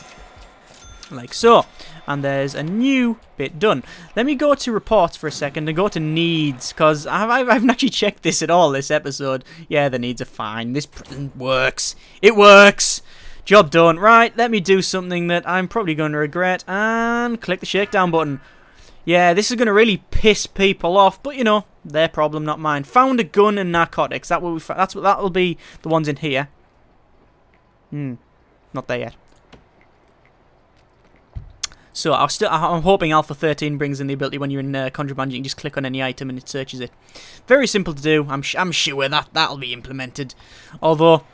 Like so. And there's a new bit done. Let me go to reports for a second and go to needs, because I haven't actually checked this at all this episode. Yeah, the needs are fine. This prison works. It works. Job done. Right, let me do something that I'm probably going to regret and click the shakedown button. Yeah, this is going to really piss people off, but you know, their problem, not mine. Found a gun and narcotics. That'll be the ones in here. Not there yet. So I'm hoping Alpha 13 brings in the ability when you're in Contraband, you can just click on any item and it searches it. Very simple to do. I'm sure that'll be implemented. Although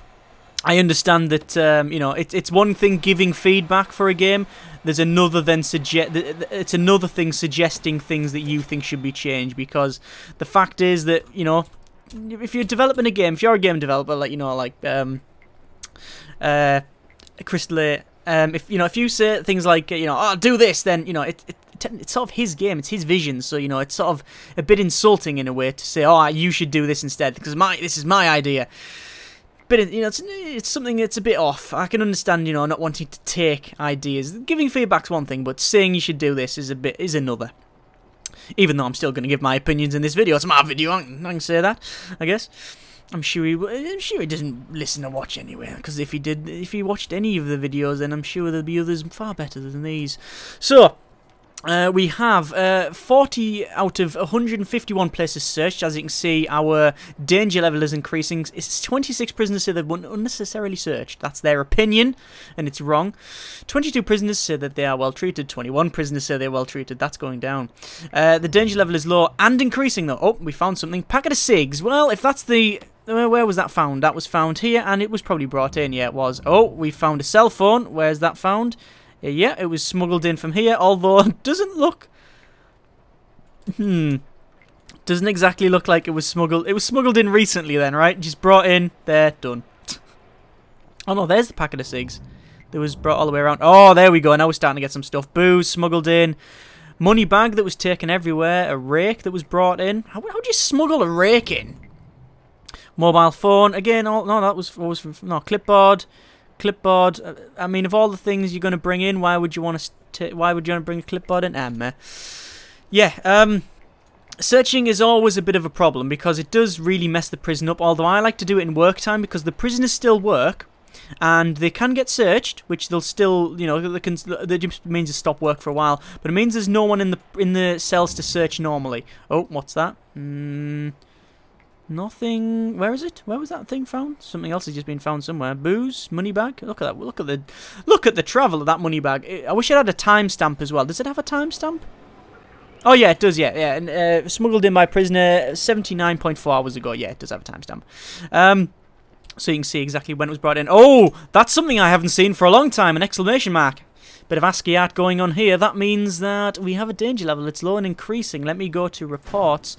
I understand that you know, it's one thing giving feedback for a game. There's another then it's another thing suggesting things that you think should be changed, because the fact is that, you know, if you're developing a game, if you're a game developer, like, you know, like Crystal. If you say things like, you know, oh, do this, then, you know, it's sort of his game, it's his vision, so, you know, it's sort of a bit insulting in a way to say, oh, you should do this instead, because this is my idea. But, you know, it's something that's a bit off. I can understand, you know, not wanting to take ideas. Giving feedback's one thing, but saying you should do this is another. Even though I'm still going to give my opinions in this video. It's my video, I can say that, I guess. I'm sure he doesn't listen or watch anywhere, because if he watched any of the videos, then I'm sure there'll be others far better than these. So, we have 40 out of 151 places searched. As you can see, our danger level is increasing. It's 26 prisoners say they've been unnecessarily searched. That's their opinion, and it's wrong. 22 prisoners say that they are well treated. 21 prisoners say they're well treated. That's going down. The danger level is low and increasing, though. Oh, we found something. Packet of cigs. Well, if that's the... Where was that found? That was found here, and it was probably brought in. Yeah, it was. Oh, we found a cell phone. Where's that found? Yeah, it was smuggled in from here, although it doesn't look... Doesn't exactly look like it was smuggled. It was smuggled in recently then, right? Just brought in, there, done. Oh no, there's the packet of cigs. That was brought all the way around. Oh, there we go. Now we're starting to get some stuff. Booze smuggled in. Money bag that was taken everywhere. A rake that was brought in. How do you smuggle a rake in? Mobile phone. Again, no, that was no, clipboard. Clipboard. I mean, of all the things you're going to bring in, why would you want to bring a clipboard in? Yeah. Searching is always a bit of a problem because it does really mess the prison up. Although I like to do it in work time because the prisoners still work, and they can get searched, which they'll still, you know, that just means they stop work for a while. But it means there's no one in the cells to search normally. Oh, what's that? Nothing. Where is it? Where was that thing found? Something else has just been found somewhere. Booze, money bag. Look at that. Look at the travel of that money bag. I wish it had a timestamp as well. Does it have a timestamp? Oh yeah, it does. Yeah. And smuggled in by prisoner 79.4 hours ago. Yeah, it does have a timestamp. So you can see exactly when it was brought in. Oh, that's something I haven't seen for a long time. An exclamation mark. Bit of ASCII art going on here. That means that we have a danger level. It's low and increasing. Let me go to reports.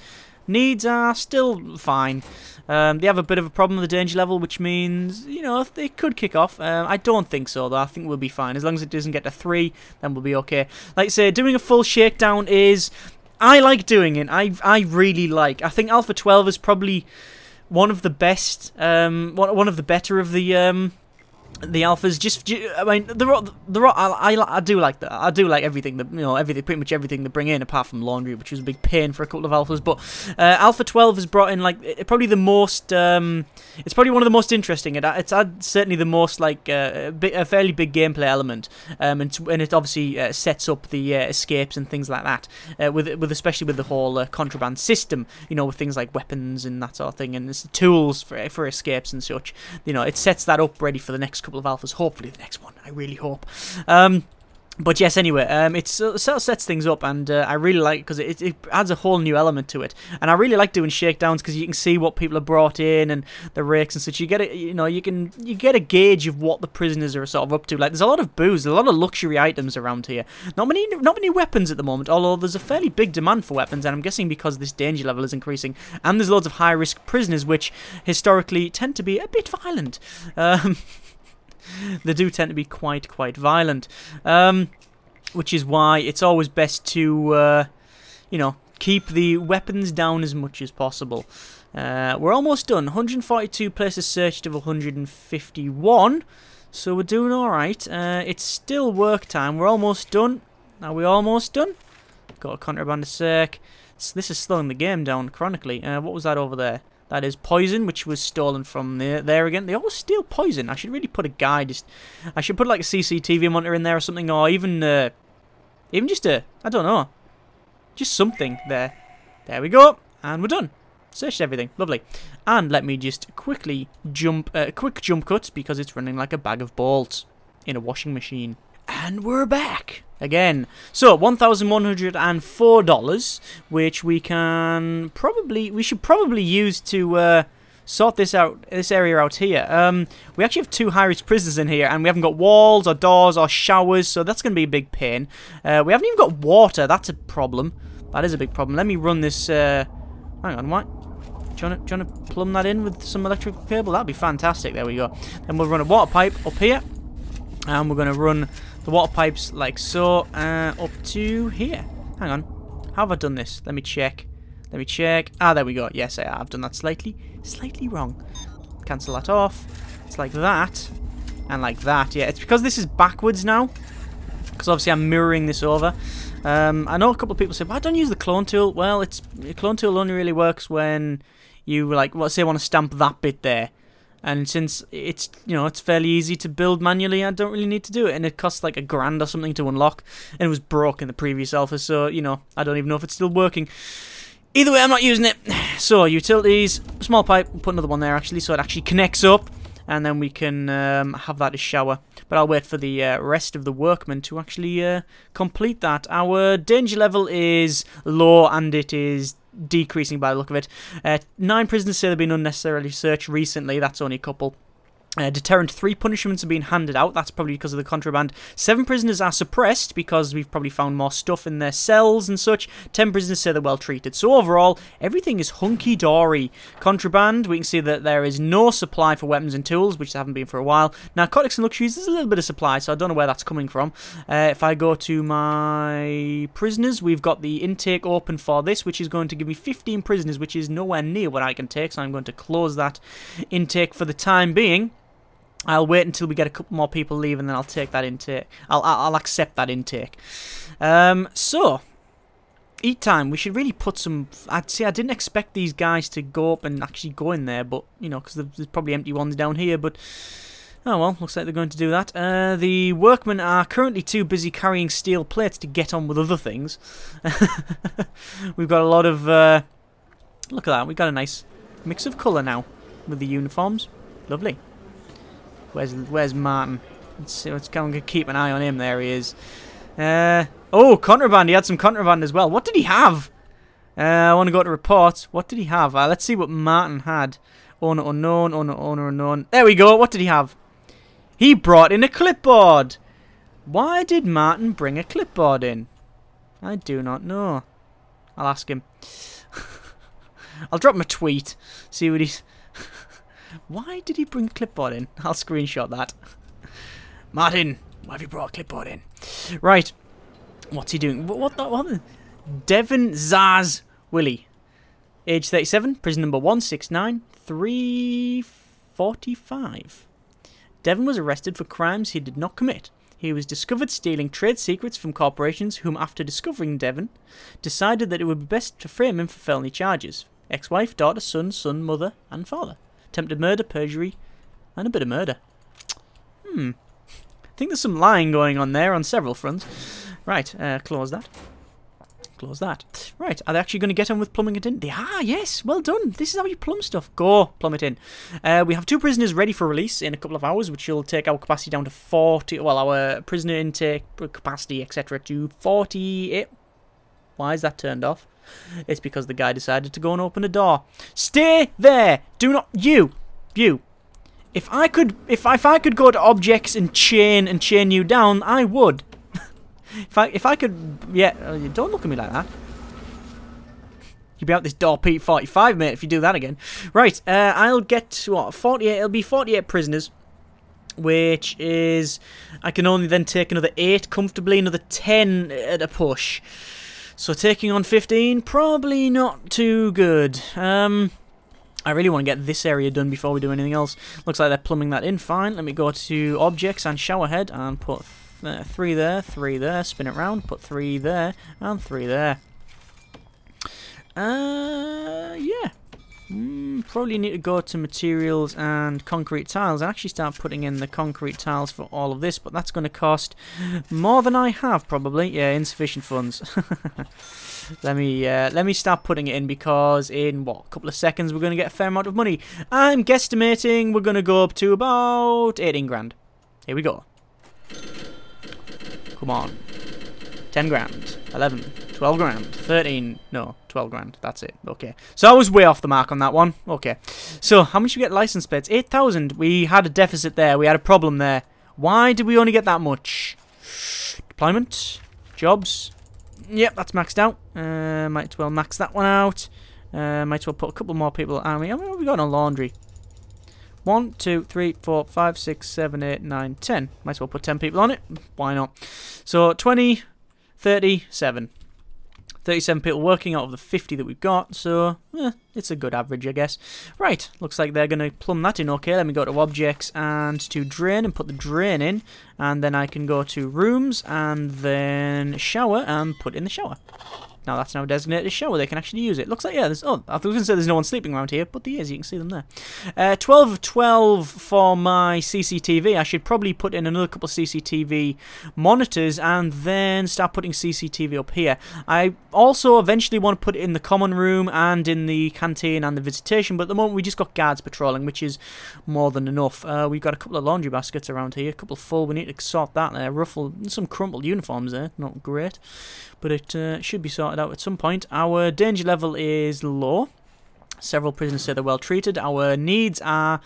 Needs are still fine. They have a bit of a problem with the danger level, which means, you know, they could kick off. I don't think so, though. I think we'll be fine. As long as it doesn't get to 3, then we'll be okay. Like I say, doing a full shakedown is... I like doing it. I really like... I think Alpha 12 is probably one of the best... one of the better of the alphas. I mean, I do like that. I do like everything that, you know, pretty much everything they bring in, apart from laundry, which was a big pain for a couple of alphas. But Alpha 12 has brought in like probably the most. It's probably one of the most interesting. It's certainly the most like a fairly big gameplay element, and it obviously sets up the escapes and things like that. Especially with the whole contraband system, you know, with things like weapons and that sort of thing, and it's the tools for escapes and such. You know, it sets that up ready for the next couple of alphas, hopefully the next one, I really hope. But yes, anyway, it sort of sets things up, and I really like it because it adds a whole new element to it. And I really like doing shakedowns because you can see what people have brought in and the rakes and such. You get you get a gauge of what the prisoners are sort of up to. Like, there's a lot of booze, a lot of luxury items around here. Not many weapons at the moment, although there's a fairly big demand for weapons, and I'm guessing because this danger level is increasing, and there's loads of high-risk prisoners which historically tend to be a bit violent. They do tend to be quite violent, which is why it's always best to, you know, keep the weapons down as much as possible. We're almost done. 142 places searched of 151, so we're doing all right. It's still work time. We're almost done. Are we almost done? Got a contraband a sec. This is slowing the game down chronically. What was that over there? That is poison, which was stolen from there again. They always steal poison. I should really put a guide. I should put like a CCTV monitor in there or something, or even just I don't know, just something there. There we go, and we're done. Searched everything, lovely. And let me just quickly jump, quick jump cut because it's running like a bag of bolts in a washing machine. And we're back again. So $1,104, which we should probably use to sort this area out here. We actually have 2 high-risk prisons in here, and we haven't got walls or doors or showers, so that's going to be a big pain. We haven't even got water. That's a problem. That is a big problem. Let me run this. Hang on, what? Do you want to plumb that in with some electrical cable? That'd be fantastic. There we go. Then we'll run a water pipe up here, and we're going to run the water pipes like so, up to here. Hang on. How have I done this? Let me check. Let me check. Ah, there we go. Yes, I have done that slightly wrong. Cancel that off. It's like that. And like that. Yeah, it's because this is backwards now. Because obviously I'm mirroring this over. I know a couple of people say, why don't you use the clone tool? Well, the clone tool only really works when you like, what, say, want to stamp that bit there. And since it's, you know, it's fairly easy to build manually, I don't really need to do it. And it costs like $1,000 or something to unlock. And it was broke in the previous alpha, so, you know, I don't even know if it's still working. Either way, I'm not using it. So, utilities, small pipe, we'll put another one there actually, so it actually connects up. And then we can have that as shower. But I'll wait for the rest of the workmen to actually complete that. Our danger level is low, and it is decreasing by the look of it. 9 prisoners say they've been unnecessarily searched recently. That's only a couple. Deterrent 3 punishments are being handed out. That's probably because of the contraband. 7 prisoners are suppressed because we've probably found more stuff in their cells and such. 10 prisoners say they're well treated. So overall, everything is hunky-dory. Contraband, we can see that there is no supply for weapons and tools, which there haven't been for a while. Narcotics and luxuries, there's a little bit of supply, so I don't know where that's coming from. If I go to my prisoners, we've got the intake open for this, which is going to give me 15 prisoners, which is nowhere near what I can take, so I'm going to close that intake for the time being. I'll wait until we get a couple more people leave, and then I'll take that intake. I'll accept that intake. So, eat time. We should really put some... I'd say I didn't expect these guys to go up and actually go in there, but, you know, because there's probably empty ones down here, but... Oh well, looks like they're going to do that. The workmen are currently too busy carrying steel plates to get on with other things. We've got a lot of... look at that, we've got a nice mix of colour now with the uniforms. Lovely. Where's Martin? Let's see. Let's go and keep an eye on him. There he is. Oh, contraband. He had some contraband as well. What did he have? I want to go to reports. What did he have? Let's see what Martin had. Owner unknown. Owner unknown. There we go. What did he have? He brought in a clipboard. Why did Martin bring a clipboard in? I do not know. I'll ask him. I'll drop him a tweet. See what he's... Why did he bring a clipboard in? I'll screenshot that. Martin, why have you brought a clipboard in? Right. What's he doing? What? Devon Zaz Willie. Age 37. Prison number 169345. Devon was arrested for crimes he did not commit. He was discovered stealing trade secrets from corporations whom, after discovering Devon, decided that it would be best to frame him for felony charges. Ex-wife, daughter, son, mother, and father. Attempted murder, perjury, and a bit of murder. I think there's some lying going on there on several fronts. Right, close that. Close that. Right, are they actually going to get on with plumbing it in? They are, yes, well done. This is how you plumb stuff. Go, plumb it in. We have 2 prisoners ready for release in a couple of hours, which will take our capacity down to 40, well, our prisoner intake capacity, etc., to 48. Why is that turned off? It's because the guy decided to go and open a door. Stay there. Do not... You. If I could go to objects and chain you down, I would. if I could... Yeah, don't look at me like that. You'll be out this door P45, mate, if you do that again. Right, I'll get to, what, 48... It'll be 48 prisoners, which is... I can only then take another 8 comfortably, another 10 at a push. So taking on 15, probably not too good. I really want to get this area done before we do anything else. Looks like they're plumbing that in. Fine. Let me go to objects and showerhead and put 3 there, 3 there. Spin it round. Put 3 there and 3 there. Yeah. Probably need to go to materials and concrete tiles and actually start putting in the concrete tiles for all of this, but that's going to cost more than I have probably. Yeah, insufficient funds. Let me start putting it in, because in what, a couple of seconds we're going to get a fair amount of money. I'm guesstimating we're going to go up to about 18 grand. Here we go. Come on. 10 grand. 11. 12 grand. 13. No, 12 grand. That's it. Okay. So I was way off the mark on that one. Okay. So how much we get license plates? 8,000. We had a deficit there. We had a problem there. Why did we only get that much? Deployment. Jobs. Yep, that's maxed out. Might as well max that one out. Might as well put a couple more people. How many have we got on laundry? 1, 2, 3, 4, 5, 6, 7, 8, 9, 10. Might as well put 10 people on it. Why not? So 20, 37. 37 people working out of the 50 that we've got, so it's a good average, I guess. Right, looks like they're going to plumb that in. Okay, let me go to objects and to drain and put the drain in, and then I can go to rooms and then shower and put in the shower. Now that's now designated as shower. They can actually use it. Looks like, yeah, there's... Oh, I was going to say there's no one sleeping around here, but there is. You can see them there. 12 of 12 for my CCTV. I should probably put in another couple of CCTV monitors and then start putting CCTV up here. I also eventually want to put it in the common room and in the canteen and the visitation, but at the moment we just got guards patrolling, which is more than enough. We've got a couple of laundry baskets around here, a couple full. We need to sort that there. Some crumpled uniforms there. Not great, but it should be sorted out at some point. Our danger level is low. Several prisoners say they're well treated. Our needs are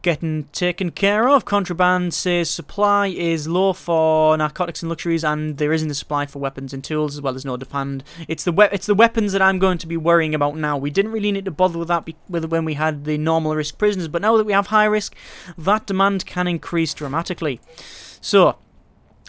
getting taken care of. Contraband says supply is low for narcotics and luxuries, and there isn't a supply for weapons and tools, as well as no demand. It's the weapons that I'm going to be worrying about now. We didn't really need to bother with that when we had the normal risk prisoners, but now that we have high risk, that demand can increase dramatically. So,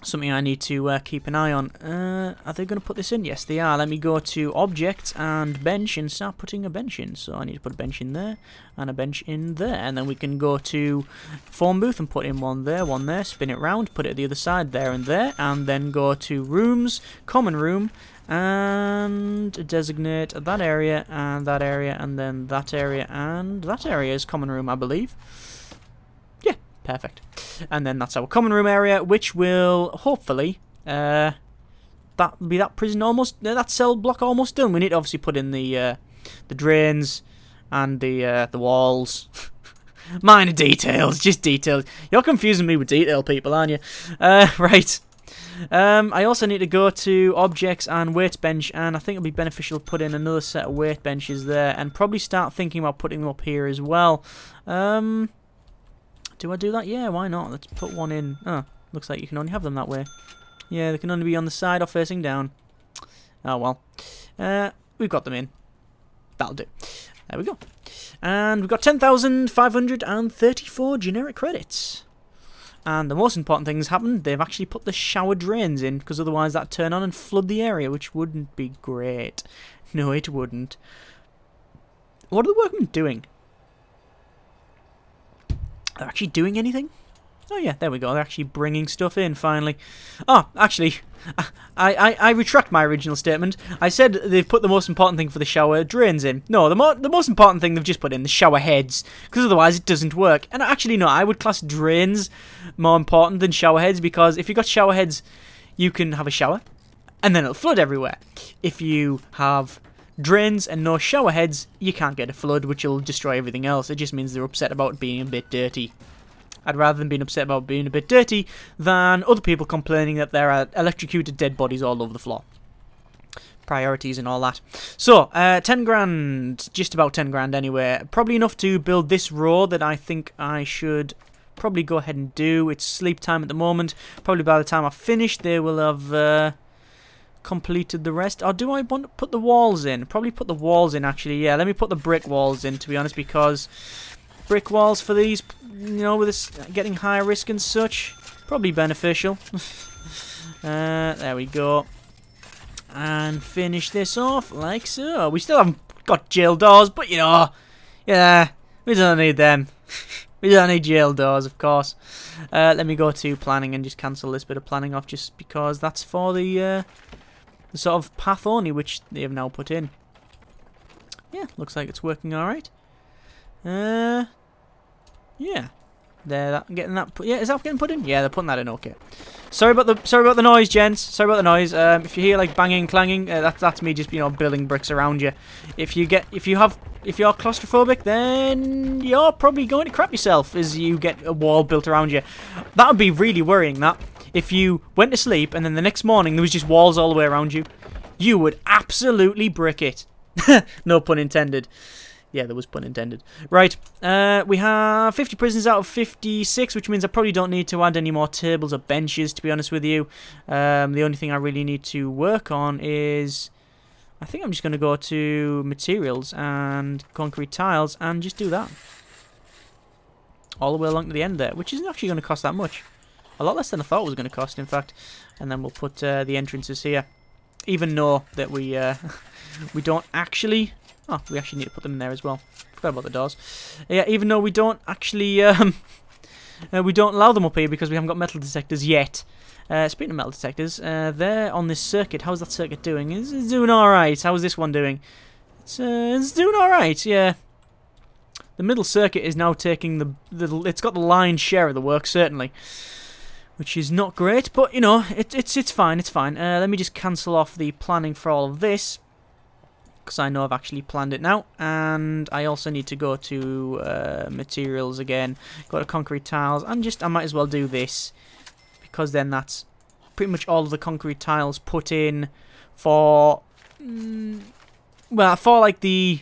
something I need to keep an eye on. Are they going to put this in? Yes, they are. Let me go to objects and bench and start putting a bench in. So I need to put a bench in there and a bench in there. And then we can go to phone booth and put in one there, spin it round, put it at the other side, there and there. And then go to rooms, common room, and designate that area, and then that area, and that area is common room, I believe. Yeah, perfect. And then that's our common room area, which will hopefully that prison almost, that cell block almost done. We need to obviously put in the drains and the walls. Minor details, just details. You're confusing me with detail, people, aren't you? Right. I also need to go to objects and weight bench, and I think it'll be beneficial to put in another set of weight benches there, and probably start thinking about putting them up here as well. Do I do that? Yeah, why not? Let's put one in. Oh, looks like you can only have them that way. Yeah, they can only be on the side or facing down. Oh, well. We've got them in. That'll do. There we go. And we've got 10,534 generic credits. And the most important thing has happened. They've actually put the shower drains in, because otherwise that'd turn on and flood the area, which wouldn't be great. No, it wouldn't. What are the workmen doing? They're actually doing anything? Oh yeah, there we go. They're actually bringing stuff in, finally. Oh, actually, I retract my original statement. I said they've put the most important thing for the shower drains in. No, the most important thing they've just put in the shower heads, because otherwise it doesn't work. And actually, no, I would class drains more important than shower heads, because if you've got shower heads, you can have a shower, and then it'll flood everywhere. If you have drains and no shower heads, you can't get a flood, which will destroy everything else. It just means they're upset about it being a bit dirty. I'd rather them being upset about being a bit dirty than other people complaining that there are electrocuted dead bodies all over the floor. Priorities and all that. So, 10 grand, just about 10 grand anyway. Probably enough to build this row that I think I should probably go ahead and do. It's sleep time at the moment. Probably by the time I finish, they will have completed the rest. Or do I want to put the walls in? Probably put the walls in, actually. Yeah, let me put the brick walls in, to be honest, because brick walls for these, you know, with this getting high risk and such, probably beneficial. There we go. And finish this off like so. We still haven't got jail doors, but you know, yeah, we don't need them. We don't need jail doors, of course. Let me go to planning and just cancel this bit of planning off, just because that's for the sort of path only, which they have now put in. Yeah, looks like it's working alright. Yeah. They're getting that yeah, is that getting put in? Yeah, they're putting that in, okay. Sorry about the noise, gents. Sorry about the noise. If you hear like banging, clanging, that's me just, you know, building bricks around you. If you're claustrophobic, then you're probably going to crap yourself as you get a wall built around you. That would be really worrying, that. If you went to sleep and then the next morning there was just walls all the way around you, you would absolutely brick it. No pun intended. Yeah, there was pun intended. Right, we have 50 prisoners out of 56, which means I probably don't need to add any more tables or benches, to be honest with you. The only thing I really need to work on is, I think I'm just going to go to materials and concrete tiles and just do that. All the way along to the end there, which isn't actually going to cost that much. A lot less than I thought it was going to cost, in fact. And then we'll put the entrances here. Even though that we don't actually... Oh, we actually need to put them in there as well. Forgot about the doors. Yeah, even though we don't actually We don't allow them up here because we haven't got metal detectors yet. Speaking of metal detectors, they're on this circuit. How's that circuit doing? It's doing alright. How's this one doing? It's doing alright, yeah. The middle circuit is now taking it's got the lion's share of the work, certainly. Which is not great, but, you know, it's fine, it's fine. Let me just cancel off the planning for all of this, because I know I've actually planned it now. And I also need to go to materials again, go to concrete tiles, and I might as well do this, because then that's pretty much all of the concrete tiles put in for, well, for like the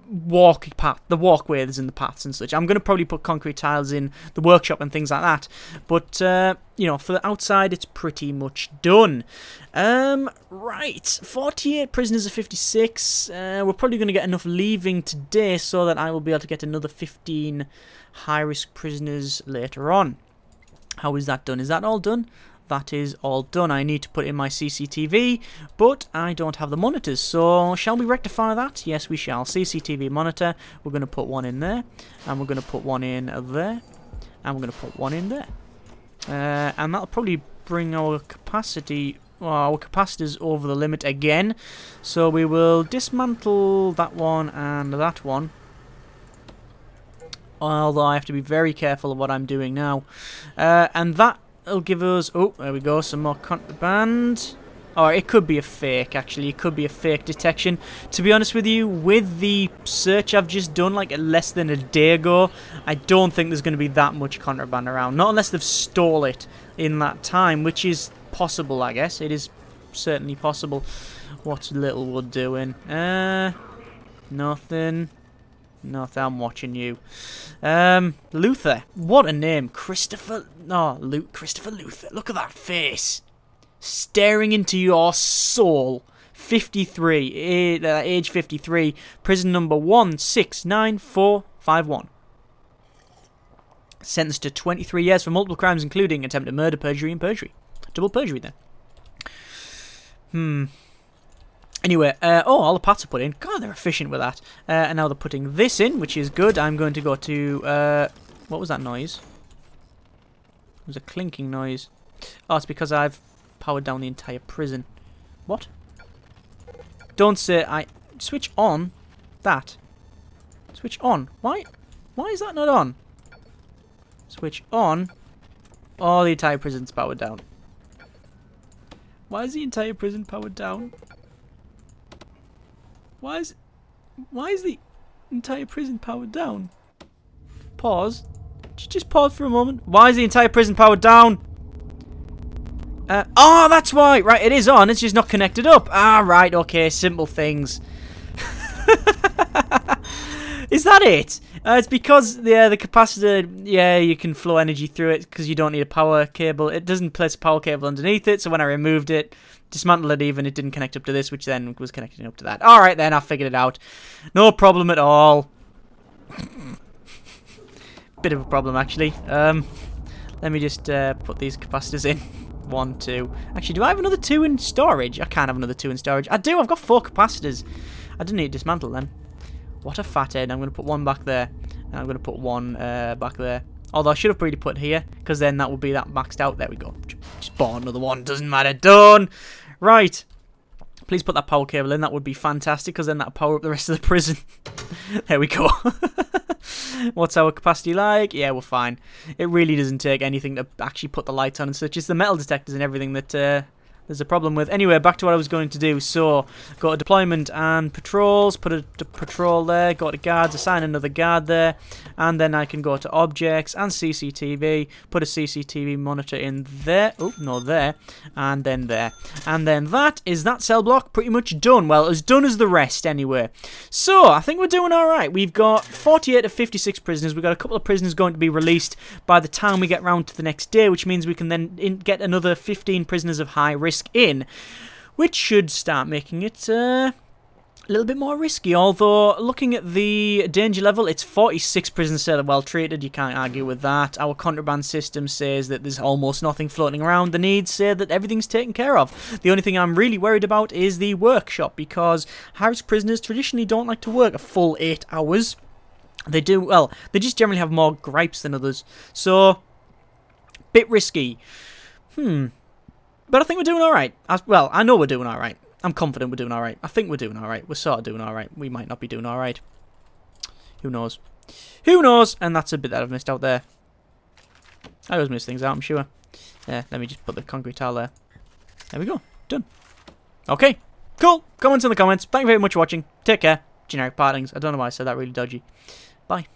walk path, the walkways and the paths and such. I'm going to probably put concrete tiles in the workshop and things like that. But, you know, for the outside, it's pretty much done. Right, 48 prisoners of 56. We're probably going to get enough leaving today so that I will be able to get another 15 high-risk prisoners later on. How is that done? Is that all done? That is all done. I need to put in my CCTV, but I don't have the monitors, so shall we rectify that? Yes, we shall. CCTV monitor, we're going to put one in there, and we're going to put one in there, and we're going to put one in there. And that'll probably bring our capacity, well, our capacitors over the limit again, so we will dismantle that one and that one. Although I have to be very careful of what I'm doing now. And that will give us... Oh, there we go. Some more contraband. Or it could be a fake, actually. It could be a fake detection. To be honest with you, with the search I've just done, like less than a day ago, I don't think there's going to be that much contraband around. Not unless they've stole it in that time, which is possible, I guess. It is certainly possible. What's Littlewood doing? Nothing. Nothing, I'm watching you. Luther. What a name. Christopher... No, Christopher Luther. Look at that face. Staring into your soul. 53. Age 53. Prison number 169451. Sentenced to 23 years for multiple crimes, including attempted murder, perjury, and perjury. Double perjury, then. Anyway, oh, all the parts are put in. God, they're efficient with that. And now they're putting this in, which is good. I'm going to go to... what was that noise? It was a clinking noise. Oh, it's because I've powered down the entire prison. What? Don't say I... Switch on that. Switch on. Why? Why is that not on? Switch on. Oh, the entire prison's powered down. Why is the entire prison powered down? Why is the entire prison powered down? Pause. Just pause for a moment. Why is the entire prison powered down? Oh, that's why. Right, it is on. It's just not connected up. Ah, right. Okay, simple things. Is that it? It's because the capacitor, yeah, you can flow energy through it because you don't need a power cable. It doesn't place a power cable underneath it, so when I removed it, dismantled it even, it didn't connect up to this, which then was connecting up to that. Alright then, I figured it out. No problem at all. Bit of a problem, actually. Let me just put these capacitors in. 1, 2. Actually, do I have another 2 in storage? I can't have another 2 in storage. I do, I've got 4 capacitors. I didn't need to dismantle then. What a fat head. I'm going to put one back there. And I'm going to put one back there. Although I should have probably put here, because then that would be that maxed out. There we go. Just bought another one. Doesn't matter. Done. Right. Please put that power cable in. That would be fantastic, because then that would power up the rest of the prison. There we go. What's our capacity like? Yeah, we're fine. It really doesn't take anything to actually put the lights on and such. It's the metal detectors and everything that there's a problem with. Anyway, back to what I was going to do. So, go to deployment and patrols, put a patrol there, go to guards, assign another guard there, and then I can go to objects and CCTV, put a CCTV monitor in there, oh, no, there, and then there. And then that is that cell block pretty much done. Well, as done as the rest anyway. So, I think we're doing alright. We've got 48 of 56 prisoners. We've got a couple of prisoners going to be released by the time we get round to the next day, which means we can then get another 15 prisoners of high risk in, which should start making it a little bit more risky. Although looking at the danger level, it's 46 prisoners say they're well treated. You can't argue with that. Our contraband system says that there's almost nothing floating around. The needs say that everything's taken care of. The only thing I'm really worried about is the workshop, because high-risk prisoners traditionally don't like to work a full 8 hours. They do, well, they just generally have more gripes than others. So, bit risky. But I think we're doing alright. Well, I know we're doing alright. I'm confident we're doing alright. I think we're doing alright. We're sort of doing alright. We might not be doing alright. Who knows? Who knows? And that's a bit that I've missed out there. I always miss things out, I'm sure. Yeah, let me just put the concrete tile there. There we go. Done. Okay. Cool. Comments in the comments. Thank you very much for watching. Take care. Generic partings. I don't know why I said that really dodgy. Bye.